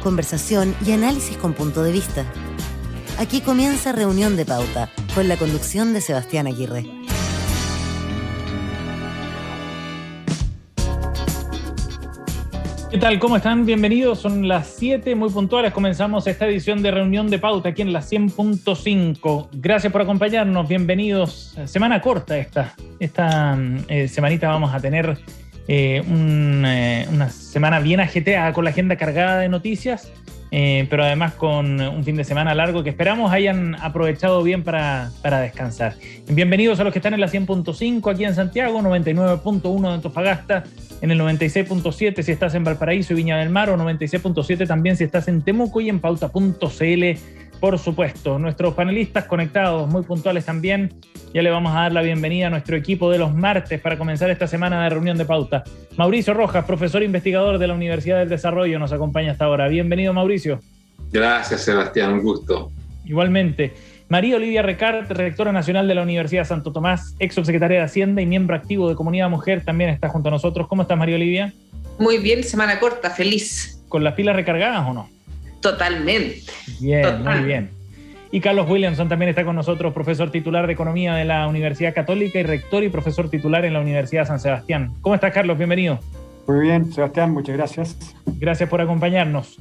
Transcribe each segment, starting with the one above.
conversación y análisis con punto de vista. Aquí comienza Reunión de Pauta, con la conducción de Sebastián Aguirre. ¿Qué tal? ¿Cómo están? Bienvenidos. Son las 7, muy puntuales. Comenzamos esta edición de Reunión de Pauta aquí en la 100.5. Gracias por acompañarnos. Bienvenidos. Semana corta esta semanita vamos a tener una semana bien ajetreada con la agenda cargada de noticias, pero además con un fin de semana largo que esperamos hayan aprovechado bien para descansar. Bienvenidos a los que están en la 100.5 aquí en Santiago, 99.1 de Antofagasta, en el 96.7 si estás en Valparaíso y Viña del Mar, o 96.7 también si estás en Temuco, y en pauta.cl, por supuesto. Nuestros panelistas conectados, muy puntuales también. Ya le vamos a dar la bienvenida a nuestro equipo de los martes para comenzar esta semana de Reunión de Pauta. Mauricio Rojas, profesor investigador de la Universidad del Desarrollo, nos acompaña hasta ahora. Bienvenido, Mauricio. Gracias, Sebastián, un gusto. Igualmente. María Olivia Recart, rectora nacional de la Universidad Santo Tomás, ex subsecretaria de Hacienda y miembro activo de Comunidad Mujer, también está junto a nosotros. ¿Cómo estás, María Olivia? Muy bien, semana corta, feliz. ¿Con las pilas recargadas o no? Totalmente. Bien, muy bien. Y Carlos Williamson también está con nosotros, profesor titular de Economía de la Universidad Católica y rector y profesor titular en la Universidad San Sebastián. ¿Cómo estás, Carlos? Bienvenido. Muy bien, Sebastián, muchas gracias. Gracias por acompañarnos.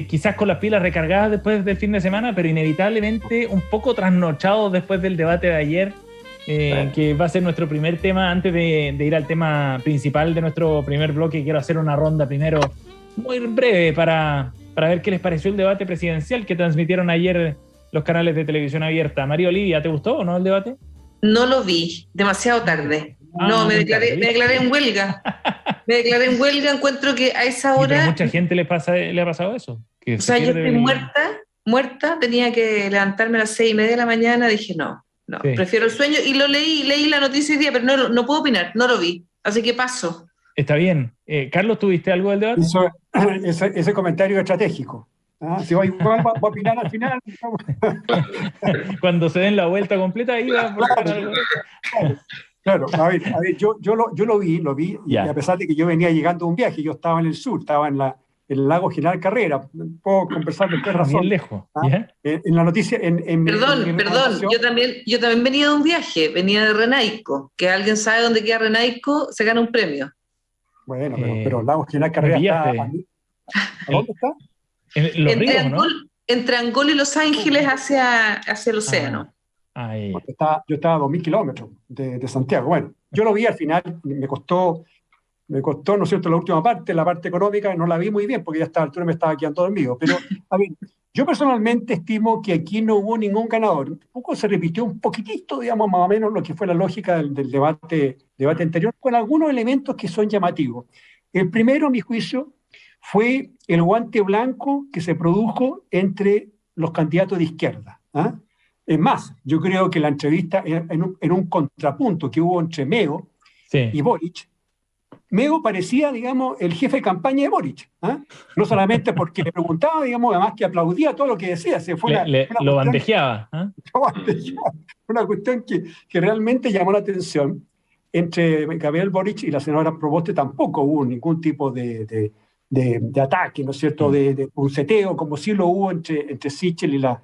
Quizás con las pilas recargadas después del fin de semana, pero inevitablemente un poco trasnochados después del debate de ayer, que va a ser nuestro primer tema. Antes de ir al tema principal de nuestro primer bloque, quiero hacer una ronda primero muy breve para ver qué les pareció el debate presidencial que transmitieron ayer los canales de televisión abierta. María Olivia, ¿te gustó o no el debate? No lo vi, demasiado tarde. No, me declaré en huelga. Me declaré en huelga, encuentro que a esa hora... Pero mucha gente le ha pasado eso. O sea, yo estoy muerta, tenía que levantarme a las 6:30 de la mañana, dije no, sí, prefiero el sueño, y lo leí la noticia hoy día, pero no puedo opinar, no lo vi, así que paso. Está bien. Carlos, ¿tuviste algo del debate? Ese comentario estratégico. Si va a opinar al final. Cuando se den la vuelta completa, ahí va a buscar algo. Claro, a ver, yo lo vi, y a pesar de que yo venía llegando de un viaje, yo estaba en el sur, estaba en el lago General Carrera, puedo conversar de qué razón. Bien lejos. En la noticia... Perdón, yo también venía de un viaje, venía de Renaico, que alguien sabe dónde queda Renaico, se gana un premio. Bueno, pero el lago General Carrera está... ¿A dónde está? Entre Angol y Los Ángeles hacia el océano. Yo estaba a 2.000 kilómetros de Santiago. Bueno, yo lo vi al final, me costó, ¿no es cierto?, la última parte, la parte económica, no la vi muy bien porque ya a esta altura me estaba quedando dormido. Pero, a ver, yo personalmente estimo que aquí no hubo ningún ganador. Un poco se repitió un poquitito, digamos, más o menos lo que fue la lógica del debate anterior, con algunos elementos que son llamativos. El primero, a mi juicio, fue el guante blanco que se produjo entre los candidatos de izquierda. Es más, yo creo que la entrevista, en un contrapunto que hubo entre Meo y Boric, Meo parecía, digamos, el jefe de campaña de Boric. No solamente porque le preguntaba, digamos, además que aplaudía todo lo que decía. Lo bandejeaba. Una cuestión que realmente llamó la atención. Entre Gabriel Boric y la senadora Proboste tampoco hubo ningún tipo de ataque, ¿no es cierto?, de punceteo, como sí lo hubo entre Sichel y la...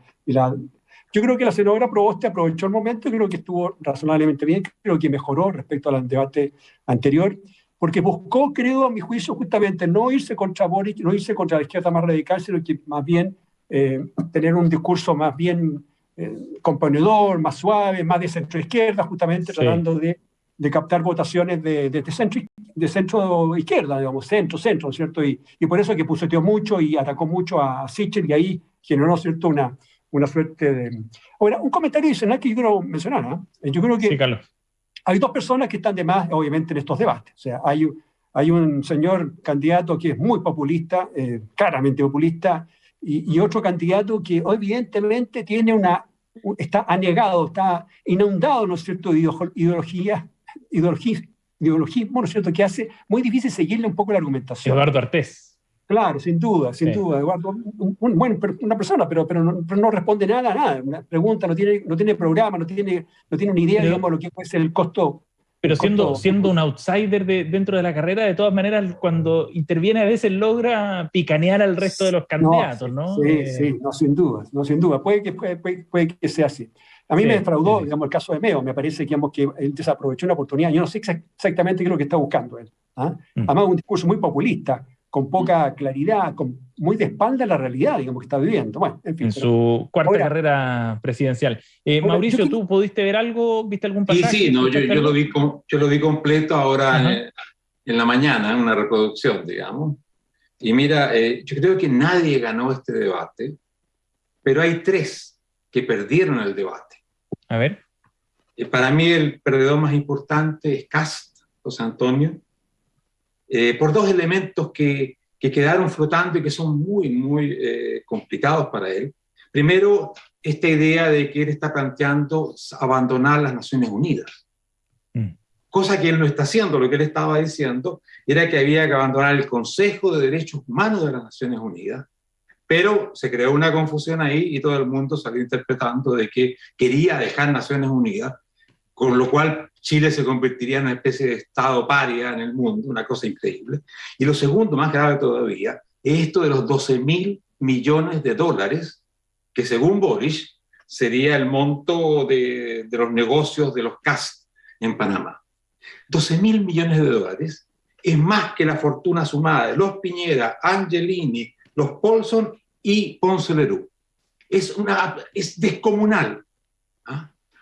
Yo creo que la senadora Proboste aprovechó el momento y creo que estuvo razonablemente bien, creo que mejoró respecto al debate anterior, porque buscó, creo, a mi juicio, justamente no irse contra Boric, no irse contra la izquierda más radical, sino que más bien tener un discurso más bien componedor, más suave, más de centro-izquierda, justamente tratando de captar votaciones de centro-izquierda, digamos, centro, ¿no es cierto? Y por eso que puseteó mucho y atacó mucho a Sichel y ahí generó, ¿no es cierto?, una suerte de... Ahora, un comentario adicional que yo quiero mencionar, ¿no? Yo creo que sí, Carlos, hay dos personas que están de más, obviamente, en estos debates. O sea, hay un señor candidato que es muy populista, claramente populista, y otro candidato que evidentemente está anegado, está inundado, ¿no es cierto?, de ideologismo, ¿no es cierto?, que hace muy difícil seguirle un poco la argumentación. Eduardo Artés. Claro, sin duda, Eduardo, una persona, pero no responde nada a nada. Una pregunta, no tiene programa, no tiene una idea, digamos, lo que puede ser el costo Pero siendo un outsider dentro de la carrera, de todas maneras, cuando interviene a veces logra picanear al resto de los candidatos, ¿no? Sí, no, sin duda. Puede que sea así. A mí me defraudó, digamos, el caso de Meo. Me parece, digamos, que él desaprovechó una oportunidad. Yo no sé exactamente qué es lo que está buscando él. Además, un discurso muy populista, con poca claridad, muy de espalda a la realidad, digamos, que está viviendo. Bueno, en fin. En su cuarta carrera presidencial. Mauricio, ¿tú pudiste ver algo? ¿Viste algún pasaje? Sí, no, yo lo vi completo ahora en la mañana, en una reproducción, digamos. Y mira, yo creo que nadie ganó este debate, pero hay 3 que perdieron el debate. A ver. Para mí el perdedor más importante es Kast, José Antonio, por 2 elementos que quedaron flotando y que son muy, muy complicados para él. Primero, esta idea de que él está planteando abandonar las Naciones Unidas. Cosa que él no está haciendo. Lo que él estaba diciendo era que había que abandonar el Consejo de Derechos Humanos de las Naciones Unidas, pero se creó una confusión ahí y todo el mundo salió interpretando de que quería dejar Naciones Unidas, con lo cual Chile se convertiría en una especie de estado paria en el mundo, una cosa increíble. Y lo segundo, más grave todavía, es esto de los $12.000 millones, que según Boric sería el monto de los negocios de los Kast en Panamá. $12.000 millones es más que la fortuna sumada de los Piñera, Angelini, los Paulson y Ponce Lerú. Es descomunal.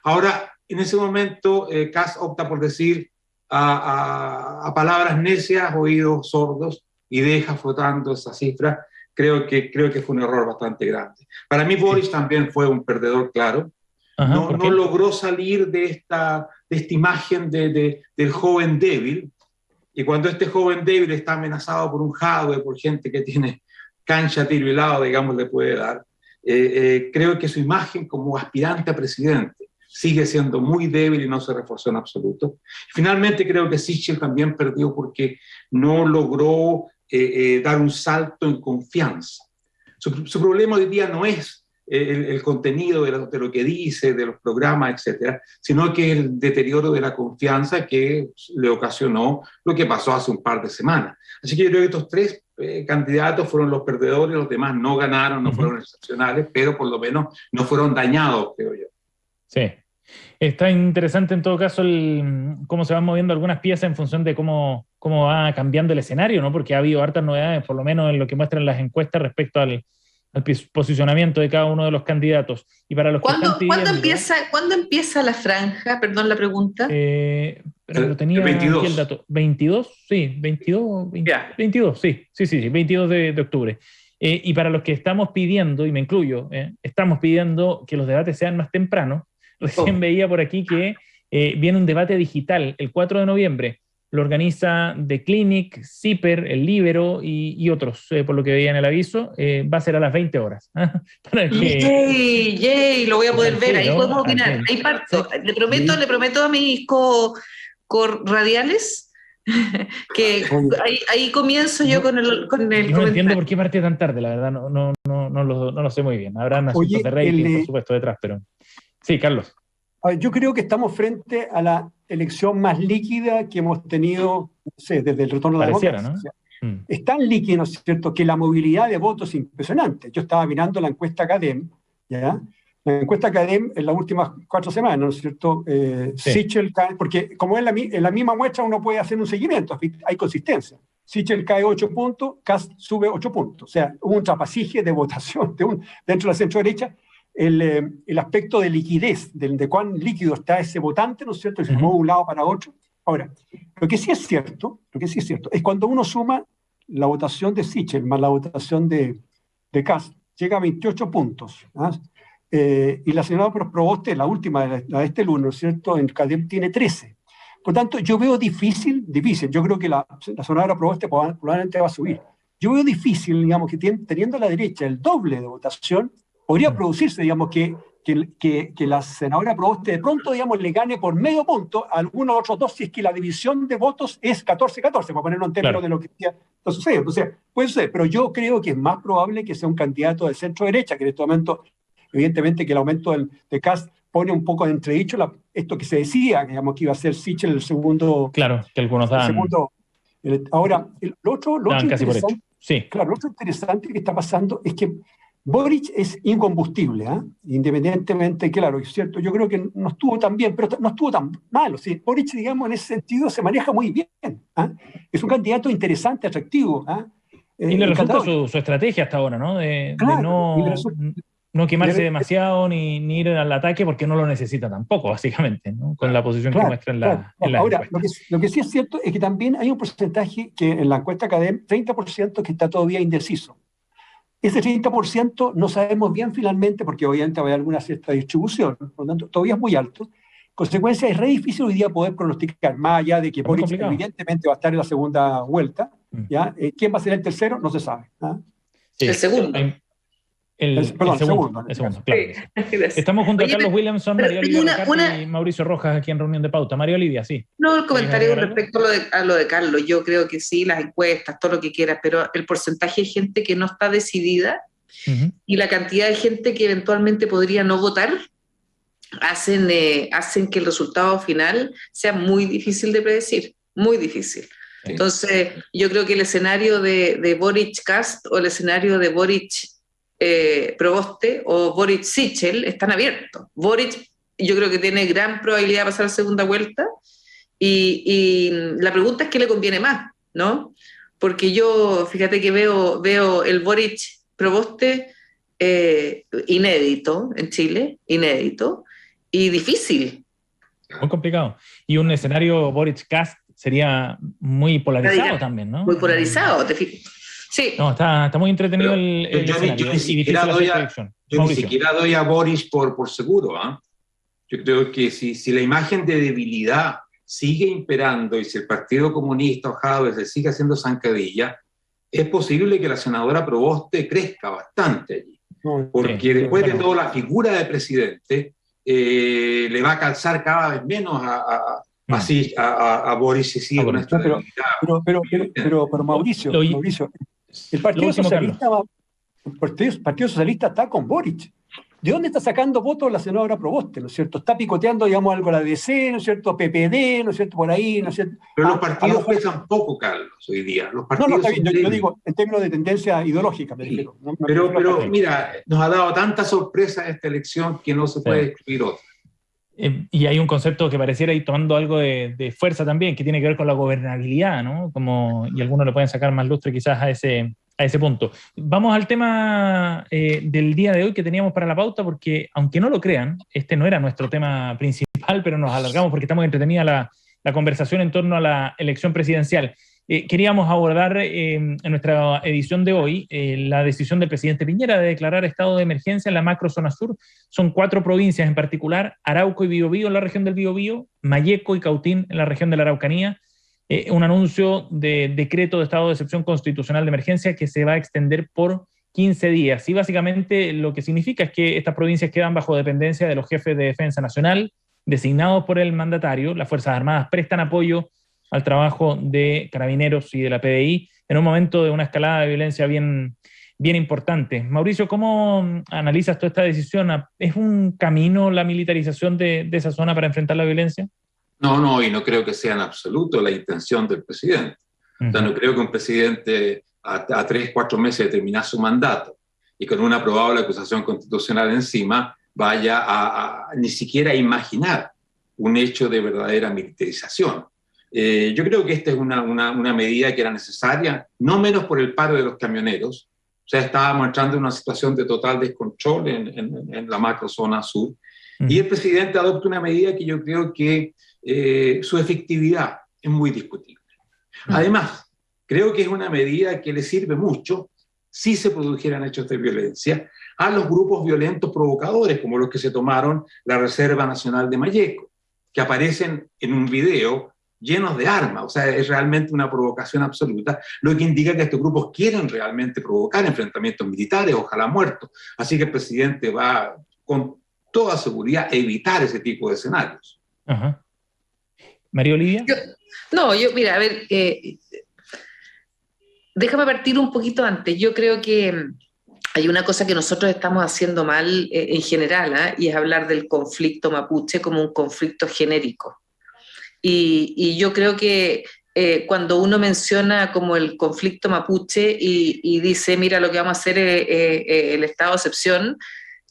Ahora, en ese momento, Kast opta por decir a palabras necias, oídos sordos, y deja flotando esa cifra. Creo que fue un error bastante grande. Para mí, Boric también fue un perdedor, claro. No logró salir de esta imagen del joven débil, y cuando este joven débil está amenazado por un jadwe, por gente que tiene cancha, tiro y lado, digamos, le puede dar, creo que su imagen como aspirante a presidente sigue siendo muy débil y no se reforzó en absoluto. Finalmente, creo que Sichel también perdió porque no logró dar un salto en confianza. Su problema hoy día no es el contenido de lo que dice, de los programas, etcétera, sino que el deterioro de la confianza que le ocasionó lo que pasó hace un par de semanas. Así que yo creo que estos 3 candidatos fueron los perdedores, los demás no ganaron, no fueron excepcionales, pero por lo menos no fueron dañados, creo yo. Sí. Está interesante en todo caso cómo se van moviendo algunas piezas en función de cómo va cambiando el escenario, ¿no? Porque ha habido hartas novedades, por lo menos en lo que muestran las encuestas respecto al posicionamiento de cada uno de los candidatos. Y para los ¿Cuándo empieza la franja? Perdón la pregunta. Pero tenía 22. Aquí el dato. ¿22? Sí, 22, 22, sí, 22 de octubre. Y para los que estamos pidiendo, y me incluyo, estamos pidiendo que los debates sean más tempranos. Recién veía por aquí que viene un debate digital el 4 de noviembre. Lo organiza The Clinic, CIPER, El Líbero y otros, por lo que veía en el aviso. Va a ser a las 20 horas. ¡Yay! Lo voy a poder ver, ahí podemos opinar. Ahí parto. Le prometo a mis co-radiales que ahí comienzo yo con el no entiendo por qué parte tan tarde, la verdad, no lo sé muy bien. Habrá asuntos de rating, por supuesto, detrás, pero... Sí, Carlos. Yo creo que estamos frente a la elección más líquida que hemos tenido, no sé, desde el retorno de la democracia. ¿No? O sea, es tan líquida, ¿no es cierto?, que la movilidad de votos es impresionante. Yo estaba mirando la encuesta CADEM, ¿ya? La encuesta CADEM en las últimas 4 semanas, ¿no es cierto? Sí. Sichel cae, porque como en la misma muestra uno puede hacer un seguimiento, hay consistencia. Sichel cae 8 puntos, Kast sube 8 puntos. O sea, hubo un trapasigue de votación dentro de la centro-derecha. El aspecto de liquidez, de cuán líquido está ese votante, ¿no es cierto? Se mueve de un lado para otro. Ahora, lo que sí es cierto es cuando uno suma la votación de Sichel más la votación de Kast, llega a 28 puntos. Y la señora Proboste, la última, la de este lunes, ¿no es cierto?, en CADEM tiene 13. Por tanto, yo veo difícil, yo creo que la senadora Proboste probablemente va a subir. Yo veo difícil, digamos, que teniendo a la derecha el doble de votación, podría producirse, digamos, que la senadora Proboste de pronto, digamos, le gane por medio punto a algunos otros 2 si es que la división de votos es 14-14, para ponerlo en términos de lo que ya está sucediendo. O sea, puede ser, pero yo creo que es más probable que sea un candidato de centro-derecha, que en este momento, evidentemente, que el aumento de Kast pone un poco de entredicho esto que se decía, digamos, que iba a ser Sichel el segundo. Claro, que algunos dan. Ahora, lo otro casi por hecho. Sí. Claro, lo otro interesante que está pasando es que Boric es incombustible, independientemente, claro, es cierto, yo creo que no estuvo tan bien, pero no estuvo tan malo. ¿Sí? Boric, digamos, en ese sentido se maneja muy bien. Es un candidato interesante, atractivo. Y le resulta su estrategia hasta ahora, ¿no? De no quemarse demasiado ni ir al ataque porque no lo necesita tampoco, básicamente, ¿no? Con la posición que muestra en la Ahora, lo que sí es cierto es que también hay un porcentaje que en la encuesta CADEM, 30% que está todavía indeciso. Ese 30% no sabemos bien finalmente, porque obviamente va a haber alguna cierta distribución, por lo tanto todavía es muy alto. En consecuencia, es re difícil hoy día poder pronosticar, más allá de que Boric evidentemente va a estar en la segunda vuelta. ¿Ya? ¿Quién va a ser el tercero? No se sabe. Sí, el segundo. El segundo, claro. Estamos junto a Carlos Williamson, María Olivia y Mauricio Rojas aquí en Reunión de Pauta. María Olivia, sí. No, el comentario respecto a lo de Carlos. Yo creo que sí, las encuestas, todo lo que quieras, pero el porcentaje de gente que no está decidida y la cantidad de gente que eventualmente podría no votar hacen que el resultado final sea muy difícil de predecir, muy difícil. Sí. Entonces, yo creo que el escenario de Boric Kast o el escenario de Boric Proboste o Boric Sichel están abiertos. Boric yo creo que tiene gran probabilidad de pasar a la segunda vuelta y la pregunta es qué le conviene más, ¿no? Porque yo, fíjate que veo el Boric Proboste inédito en Chile, inédito y difícil. Muy complicado. Y un escenario Boric Kast sería muy polarizado también, ¿no? Muy polarizado, te fijas. Sí. No, está muy entretenido yo ni siquiera doy a Boris por seguro. Yo creo que si la imagen de debilidad sigue imperando y si el Partido Comunista o Haber sigue haciendo zancadilla, es posible que la senadora Proboste crezca bastante allí. Porque después de todo, la figura de presidente le va a calzar cada vez menos a Boris si sigue con esta debilidad. Pero Mauricio, el Partido Socialista está con Boric. ¿De dónde está sacando votos la senadora Proboste, ¿no es cierto? Está picoteando, digamos, algo la DC, ¿no es cierto? PPD, ¿no es cierto? Por ahí, ¿no es cierto? Pero los partidos pesan poco, Carlos, hoy día. Los partidos está bien, yo digo en términos de tendencia ideológica, me refiero. Pero mira, nos ha dado tanta sorpresa esta elección que no se puede excluir otra. Y hay un concepto que pareciera ir tomando algo de fuerza también, que tiene que ver con la gobernabilidad, ¿no? Y algunos le pueden sacar más lustre quizás a ese punto. Vamos al tema del día de hoy que teníamos para la pauta, porque aunque no lo crean, este no era nuestro tema principal, pero nos alargamos porque estamos entretenida la conversación en torno a la elección presidencial. Queríamos abordar en nuestra edición de hoy la decisión del presidente Piñera de declarar estado de emergencia en la macrozona sur. Son 4 provincias en particular: Arauco y Biobío en la región del Biobío, Malleco y Cautín en la región de la Araucanía. Un anuncio de decreto de estado de excepción constitucional de emergencia que se va a extender por 15 días. Y básicamente lo que significa es que estas provincias quedan bajo dependencia de los jefes de defensa nacional designados por el mandatario. Las Fuerzas Armadas prestan apoyo al trabajo de Carabineros y de la PDI en un momento de una escalada de violencia bien importante. Mauricio, ¿cómo analizas toda esta decisión? ¿Es un camino la militarización de esa zona para enfrentar la violencia? No, y no creo que sea en absoluto la intención del presidente. O sea, no creo que un presidente a 3-4 meses de terminar su mandato y con una probable acusación constitucional encima vaya a ni siquiera imaginar un hecho de verdadera militarización. Yo creo que esta es una medida que era necesaria, no menos por el paro de los camioneros. O sea, estábamos entrando en una situación de total descontrol en la macrozona sur. Y el presidente adopta una medida que yo creo que su efectividad es muy discutible. Además, creo que es una medida que le sirve mucho, si se produjeran hechos de violencia, a los grupos violentos provocadores, como los que se tomaron la Reserva Nacional de Malleco, que aparecen en un video llenos de armas. O sea, es realmente una provocación absoluta, lo que indica que estos grupos quieren realmente provocar enfrentamientos militares, ojalá muertos. Así que el presidente va con toda seguridad a evitar ese tipo de escenarios. Ajá. ¿María Olivia? Mira, a ver, déjame partir un poquito antes. Yo creo que hay una cosa que nosotros estamos haciendo mal en general, y es hablar del conflicto mapuche como un conflicto genérico. Y yo creo que cuando uno menciona como el conflicto mapuche y dice, mira, lo que vamos a hacer es el estado de excepción,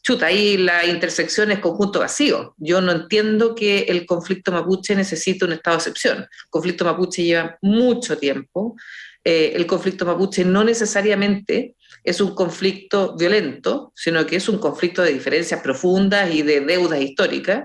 chuta, ahí la intersección es conjunto vacío. Yo no entiendo que el conflicto mapuche necesite un estado de excepción. El conflicto mapuche lleva mucho tiempo. El conflicto mapuche no necesariamente es un conflicto violento, sino que es un conflicto de diferencias profundas y de deudas históricas.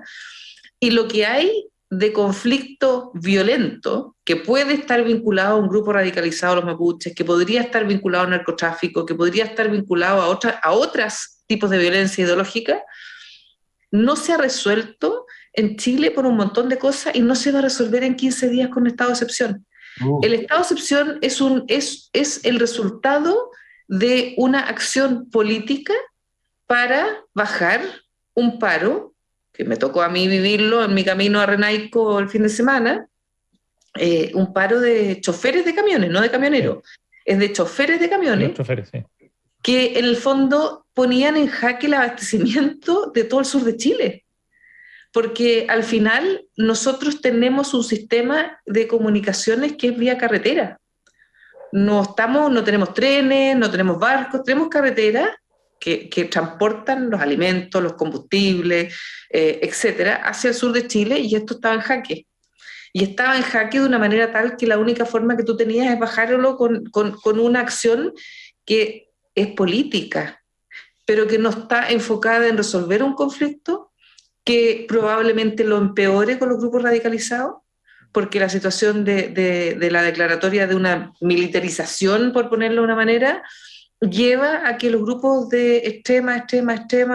Y lo que hay de conflicto violento, que puede estar vinculado a un grupo radicalizado de los mapuches, que podría estar vinculado al narcotráfico, que podría estar vinculado a otros tipos de violencia ideológica, no se ha resuelto en Chile por un montón de cosas y no se va a resolver en 15 días con estado de excepción. El estado de excepción es el resultado de una acción política para bajar un paro, que me tocó a mí vivirlo en mi camino a Renaico el fin de semana, un paro de choferes de camiones, no de camioneros, es de choferes de camiones, sí, que en el fondo ponían en jaque el abastecimiento de todo el sur de Chile. Porque al final nosotros tenemos un sistema de comunicaciones que es vía carretera. No tenemos trenes, no tenemos barcos, tenemos carreteras que transportan los alimentos, los combustibles, etcétera, hacia el sur de Chile, y esto estaba en jaque. Y estaba en jaque de una manera tal que la única forma que tú tenías es bajarlo con una acción que es política, pero que no está enfocada en resolver un conflicto, que probablemente lo empeore con los grupos radicalizados, porque la situación de la declaratoria de una militarización, por ponerlo de una manera, lleva a que los grupos de extrema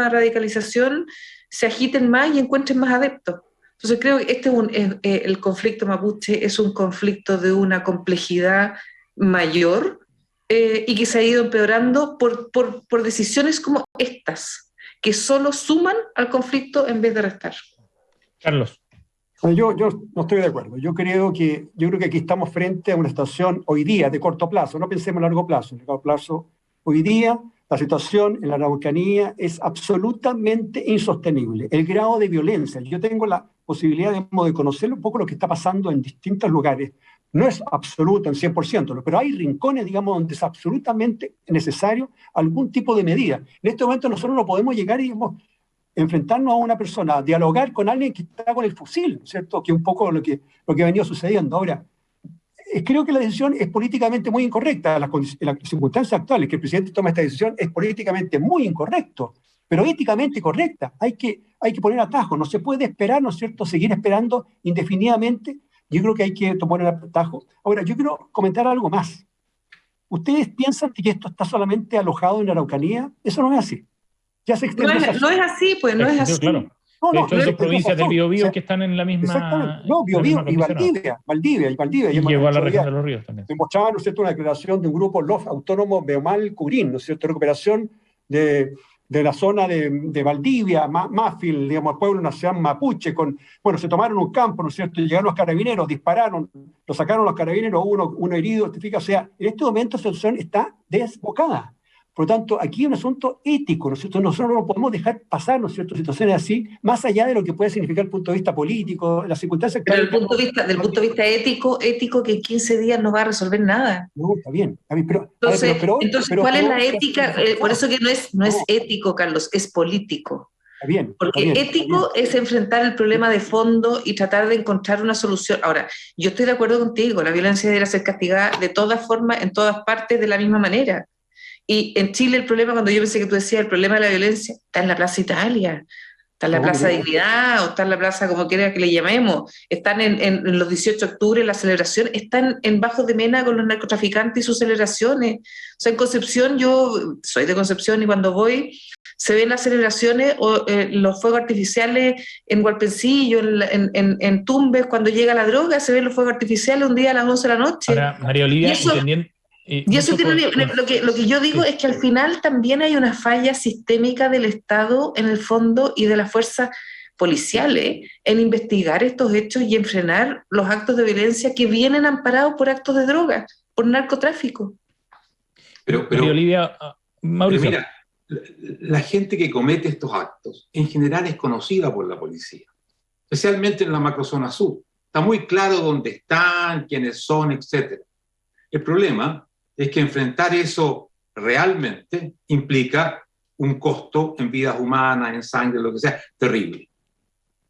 radicalización se agiten más y encuentren más adeptos. Entonces creo que el conflicto mapuche es un conflicto de una complejidad mayor, y que se ha ido empeorando por decisiones como estas, que solo suman al conflicto en vez de restar. Carlos. Yo no estoy de acuerdo. Yo creo que aquí estamos frente a una situación hoy día de corto plazo, no pensemos a largo plazo. En largo plazo, hoy día la situación en la Araucanía es absolutamente insostenible. El grado de violencia, yo tengo la posibilidad de conocer un poco lo que está pasando en distintos lugares. No es absoluto en 100%, pero hay rincones, digamos, donde es absolutamente necesario algún tipo de medida. En este momento nosotros no podemos llegar y, digamos, enfrentarnos a una persona, dialogar con alguien que está con el fusil, ¿cierto? Que es un poco lo que ha venido sucediendo. Ahora, creo que la decisión es políticamente muy incorrecta. En las circunstancias actuales que el presidente toma esta decisión es políticamente muy incorrecto, pero éticamente correcta. Hay que poner atajos. No se puede esperar, ¿no es cierto?, seguir esperando indefinidamente. Yo creo que hay que tomar el atajo. Ahora, yo quiero comentar algo más. ¿Ustedes piensan que esto está solamente alojado en la Araucanía? Eso no es así. Ya se extendió. No es así, pues, no es así. Claro. De hecho, hay dos provincias del Biobío que están en la misma... Exactamente. No, Biobío y Valdivia. Y llegó a la región de los ríos también. Demostraba, ¿no es cierto?, una declaración de un grupo LOF autónomo Beomal Cubrín, ¿no es cierto?, recuperación de la zona de Valdivia, Mafil, digamos, el pueblo, una ciudad mapuche, se tomaron un campo, ¿no es cierto?, y llegaron los carabineros, dispararon, lo sacaron los carabineros, uno herido, o sea, en este momento la situación está desbocada. Por lo tanto, aquí hay un asunto ético, ¿no es cierto? Nosotros no podemos dejar pasar, ¿no es cierto?, situaciones así, más allá de lo que puede significar desde el punto de vista político, las circunstancias... Pero del punto de vista ético que en 15 días no va a resolver nada. No, está bien. Pero, entonces, ¿cuál es la ética? Por eso que no es ético, Carlos, es político. Está bien. Porque ético es enfrentar el problema de fondo y tratar de encontrar una solución. Ahora, yo estoy de acuerdo contigo, la violencia debe ser castigada de todas formas, en todas partes, de la misma manera. Y en Chile el problema, cuando yo pensé que tú decías, el problema de la violencia está en la Plaza Italia, está en la Plaza Dignidad, o está en la Plaza como quiera que le llamemos, están en los 18 de octubre, en la celebración, están en Bajos de Mena con los narcotraficantes y sus celebraciones. O sea, en Concepción, yo soy de Concepción y cuando voy se ven las celebraciones o los fuegos artificiales en Hualpencillo, en Tumbes, cuando llega la droga, se ven los fuegos artificiales un día a las 11 de la noche. Ahora, María Olivia, entendiendo... Y eso tiene, lo que yo digo es que al final también hay una falla sistémica del Estado en el fondo y de las fuerzas policiales en investigar estos hechos y en frenar los actos de violencia que vienen amparados por actos de droga, por narcotráfico. Pero María Olivia, Mauricio. Pero la gente que comete estos actos en general es conocida por la policía, especialmente en la macrozona sur. Está muy claro dónde están, quiénes son, etc. El problema es que enfrentar eso realmente implica un costo en vidas humanas, en sangre, lo que sea, terrible.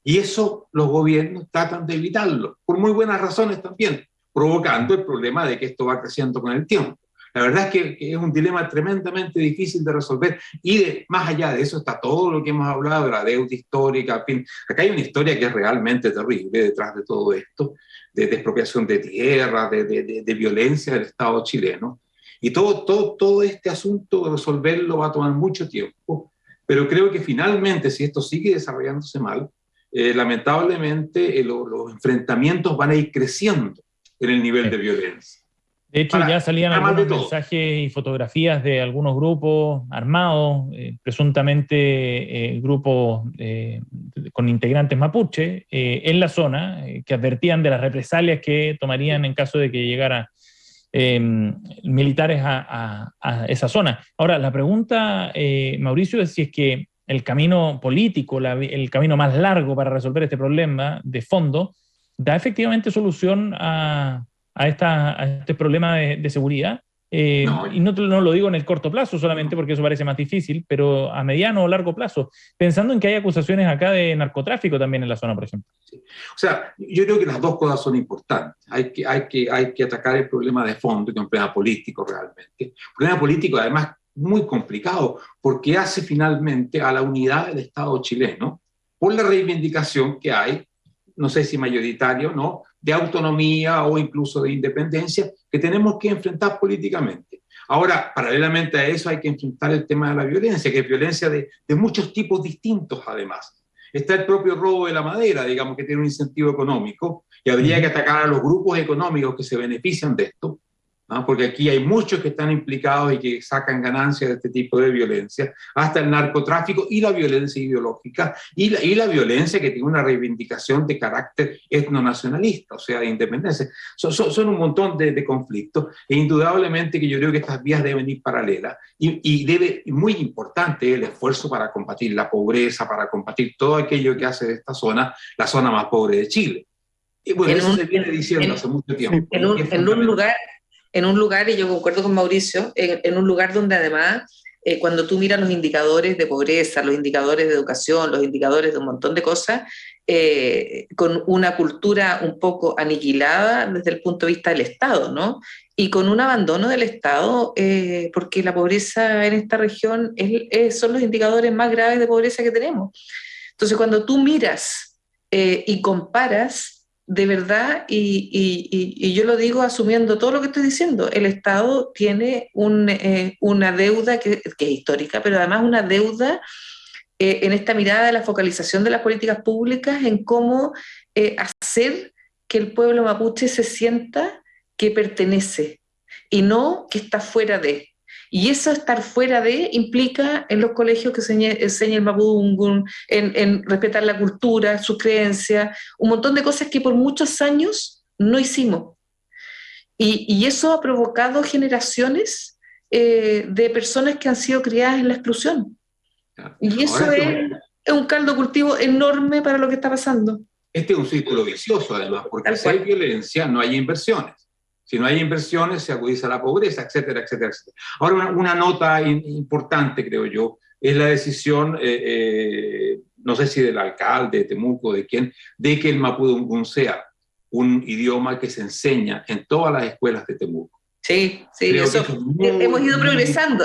Y eso los gobiernos tratan de evitarlo, por muy buenas razones también, provocando el problema de que esto va creciendo con el tiempo. La verdad es que es un dilema tremendamente difícil de resolver y más allá de eso está todo lo que hemos hablado de la deuda histórica. En fin, acá hay una historia que es realmente terrible detrás de todo esto, de expropiación de tierra, de violencia del Estado chileno. Y todo este asunto, resolverlo va a tomar mucho tiempo, pero creo que finalmente, si esto sigue desarrollándose mal, lamentablemente los enfrentamientos van a ir creciendo en el nivel de violencia. De hecho, ya salían algunos mensajes y fotografías de algunos grupos armados, presuntamente grupos con integrantes mapuche, en la zona, que advertían de las represalias que tomarían en caso de que llegaran militares a esa zona. Ahora, la pregunta, Mauricio, es si es que el camino político, el camino más largo para resolver este problema de fondo, da efectivamente solución a este problema de seguridad. No. Y no lo digo en el corto plazo solamente porque eso parece más difícil, pero a mediano o largo plazo, pensando en que hay acusaciones acá de narcotráfico también en la zona, por ejemplo. Sí. O sea, yo creo que las dos cosas son importantes. Hay que atacar el problema de fondo, que es un problema político realmente. Un problema político, además, muy complicado, porque hace finalmente a la unidad del Estado chileno por la reivindicación que hay, no sé si mayoritario, ¿no?, de autonomía o incluso de independencia, que tenemos que enfrentar políticamente. Ahora, paralelamente a eso hay que enfrentar el tema de la violencia, que es violencia de muchos tipos distintos además. Está el propio robo de la madera, digamos, que tiene un incentivo económico, y habría que atacar a los grupos económicos que se benefician de esto, ¿no? Porque aquí hay muchos que están implicados y que sacan ganancias de este tipo de violencia, hasta el narcotráfico y la violencia ideológica y la violencia que tiene una reivindicación de carácter etnonacionalista, o sea, de independencia. Son un montón de conflictos e indudablemente que yo creo que estas vías deben ir paralelas y muy importante el esfuerzo para combatir la pobreza, para combatir todo aquello que hace de esta zona la zona más pobre de Chile. Y bueno, eso se viene diciendo hace mucho tiempo. En un lugar, y yo concuerdo con Mauricio, en un lugar donde además, cuando tú miras los indicadores de pobreza, los indicadores de educación, los indicadores de un montón de cosas, con una cultura un poco aniquilada desde el punto de vista del Estado, ¿no? Y con un abandono del Estado, porque la pobreza en esta región son los indicadores más graves de pobreza que tenemos. Entonces, cuando tú miras y comparas, de verdad, y yo lo digo asumiendo todo lo que estoy diciendo, el Estado tiene una deuda que es histórica, pero además una deuda en esta mirada de la focalización de las políticas públicas en cómo hacer que el pueblo mapuche se sienta que pertenece y no que está fuera de. Y eso estar fuera de implica en los colegios que enseña el mapudungun, en respetar la cultura, sus creencias, un montón de cosas que por muchos años no hicimos. Y eso ha provocado generaciones de personas que han sido criadas en la exclusión. Y eso es un caldo cultivo enorme para lo que está pasando. Este es un círculo vicioso, además, porque si hay violencia, no hay inversiones. Si no hay inversiones, se agudiza la pobreza, etcétera, etcétera, etcétera. Ahora, una nota importante, creo yo, es la decisión, no sé si del alcalde de Temuco, de quién, de que el mapudungun sea un idioma que se enseña en todas las escuelas de Temuco. Sí, eso, hemos ido progresando,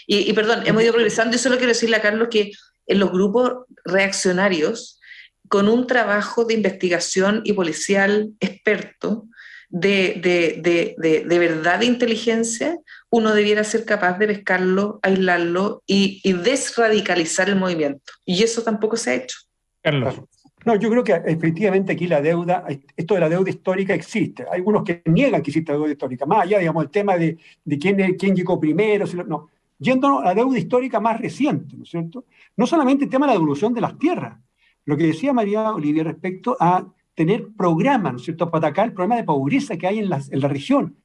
y perdón, hemos ido progresando, y solo quiero decirle a Carlos que en los grupos reaccionarios, con un trabajo de investigación y policial experto, de verdad de inteligencia, uno debiera ser capaz de pescarlo, aislarlo y desradicalizar el movimiento. Y eso tampoco se ha hecho. Carlos. No, yo creo que efectivamente aquí la deuda, esto de la deuda histórica existe. Hay algunos que niegan que existe deuda histórica, más allá, digamos, el tema de quién llegó primero, no. Yéndonos a la deuda histórica más reciente, ¿no es cierto? No solamente el tema de la devolución de las tierras, lo que decía María Olivia respecto a tener programas, ¿no es cierto?, para atacar el problema de pobreza que hay en la región.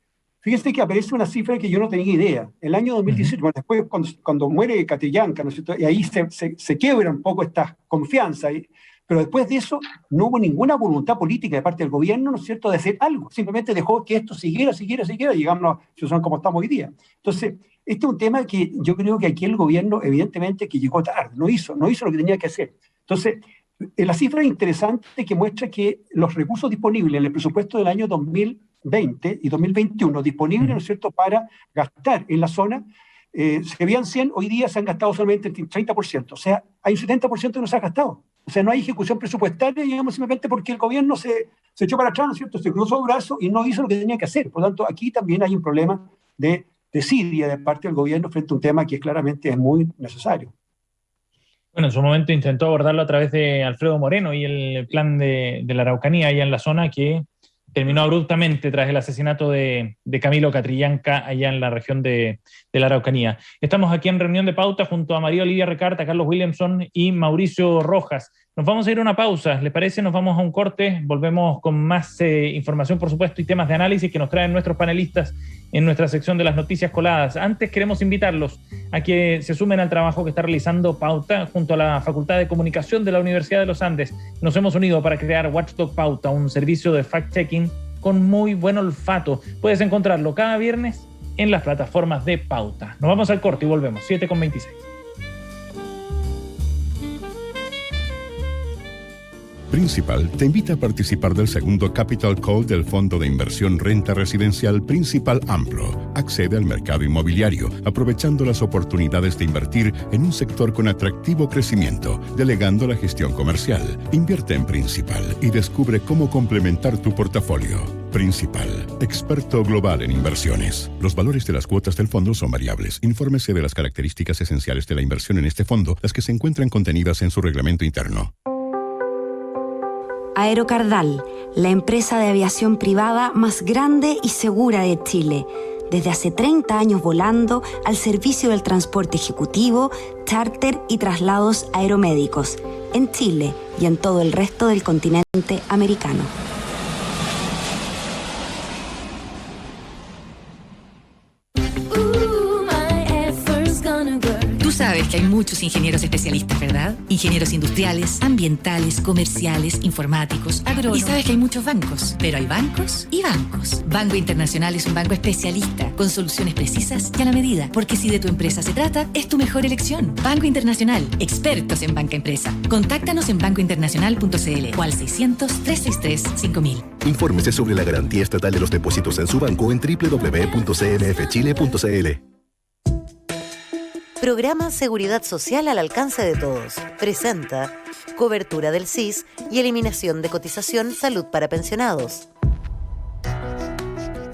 Fíjense que aparece una cifra que yo no tenía idea. El año 2018, bueno, después cuando muere Catrillanca, ¿no es cierto? Y ahí se quiebra un poco esta confianza. Pero después de eso no hubo ninguna voluntad política de parte del gobierno, ¿no es cierto?, de hacer algo. Simplemente dejó que esto siguiera, llegamos a la situación como estamos hoy día. Entonces, este es un tema que yo creo que aquí el gobierno, evidentemente, que llegó tarde, no hizo lo que tenía que hacer. Entonces, la cifra es interesante que muestra que los recursos disponibles en el presupuesto del año 2020 y 2021, disponibles, ¿no es cierto?, para gastar en la zona, se habían 100, hoy día se han gastado solamente el 30%. O sea, hay un 70% que no se ha gastado. O sea, no hay ejecución presupuestaria, digamos, simplemente porque el gobierno se echó para atrás, ¿no es cierto?, se cruzó el brazo y no hizo lo que tenía que hacer. Por lo tanto, aquí también hay un problema de desidia de parte del gobierno frente a un tema que claramente es muy necesario. Bueno, en su momento intentó abordarlo a través de Alfredo Moreno y el plan de la Araucanía allá en la zona, que terminó abruptamente tras el asesinato de Camilo Catrillanca allá en la región de la Araucanía. Estamos aquí en reunión de pauta junto a María Olivia Recarta, Carlos Williamson y Mauricio Rojas. Nos vamos a ir a una pausa, ¿les parece? Nos vamos a un corte, volvemos con más información, por supuesto, y temas de análisis que nos traen nuestros panelistas en nuestra sección de las noticias coladas. Antes queremos invitarlos a que se sumen al trabajo que está realizando Pauta junto a la Facultad de Comunicación de la Universidad de los Andes. Nos hemos unido para crear Watchdog Pauta, un servicio de fact-checking con muy buen olfato. Puedes encontrarlo cada viernes en las plataformas de Pauta. Nos vamos al corte y volvemos, 7:26. Principal te invita a participar del segundo Capital Call del Fondo de Inversión Renta Residencial Principal Amplo. Accede al mercado inmobiliario, aprovechando las oportunidades de invertir en un sector con atractivo crecimiento, delegando la gestión comercial. Invierte en Principal y descubre cómo complementar tu portafolio. Principal, experto global en inversiones. Los valores de las cuotas del fondo son variables. Infórmese de las características esenciales de la inversión en este fondo, las que se encuentran contenidas en su reglamento interno. Aerocardal, la empresa de aviación privada más grande y segura de Chile. Desde hace 30 años volando al servicio del transporte ejecutivo, charter y traslados aeromédicos en Chile y en todo el resto del continente americano. Sabes que hay muchos ingenieros especialistas, ¿verdad? Ingenieros industriales, ambientales, comerciales, informáticos, agrónomos. Y sabes que hay muchos bancos, pero hay bancos y bancos. Banco Internacional es un banco especialista, con soluciones precisas y a la medida. Porque si de tu empresa se trata, es tu mejor elección. Banco Internacional, expertos en banca empresa. Contáctanos en bancointernacional.cl o al 600-363-5000. Infórmese sobre la garantía estatal de los depósitos en su banco en www.cmfchile.cl. Programa Seguridad Social al alcance de todos. Presenta cobertura del SIS y eliminación de cotización salud para pensionados.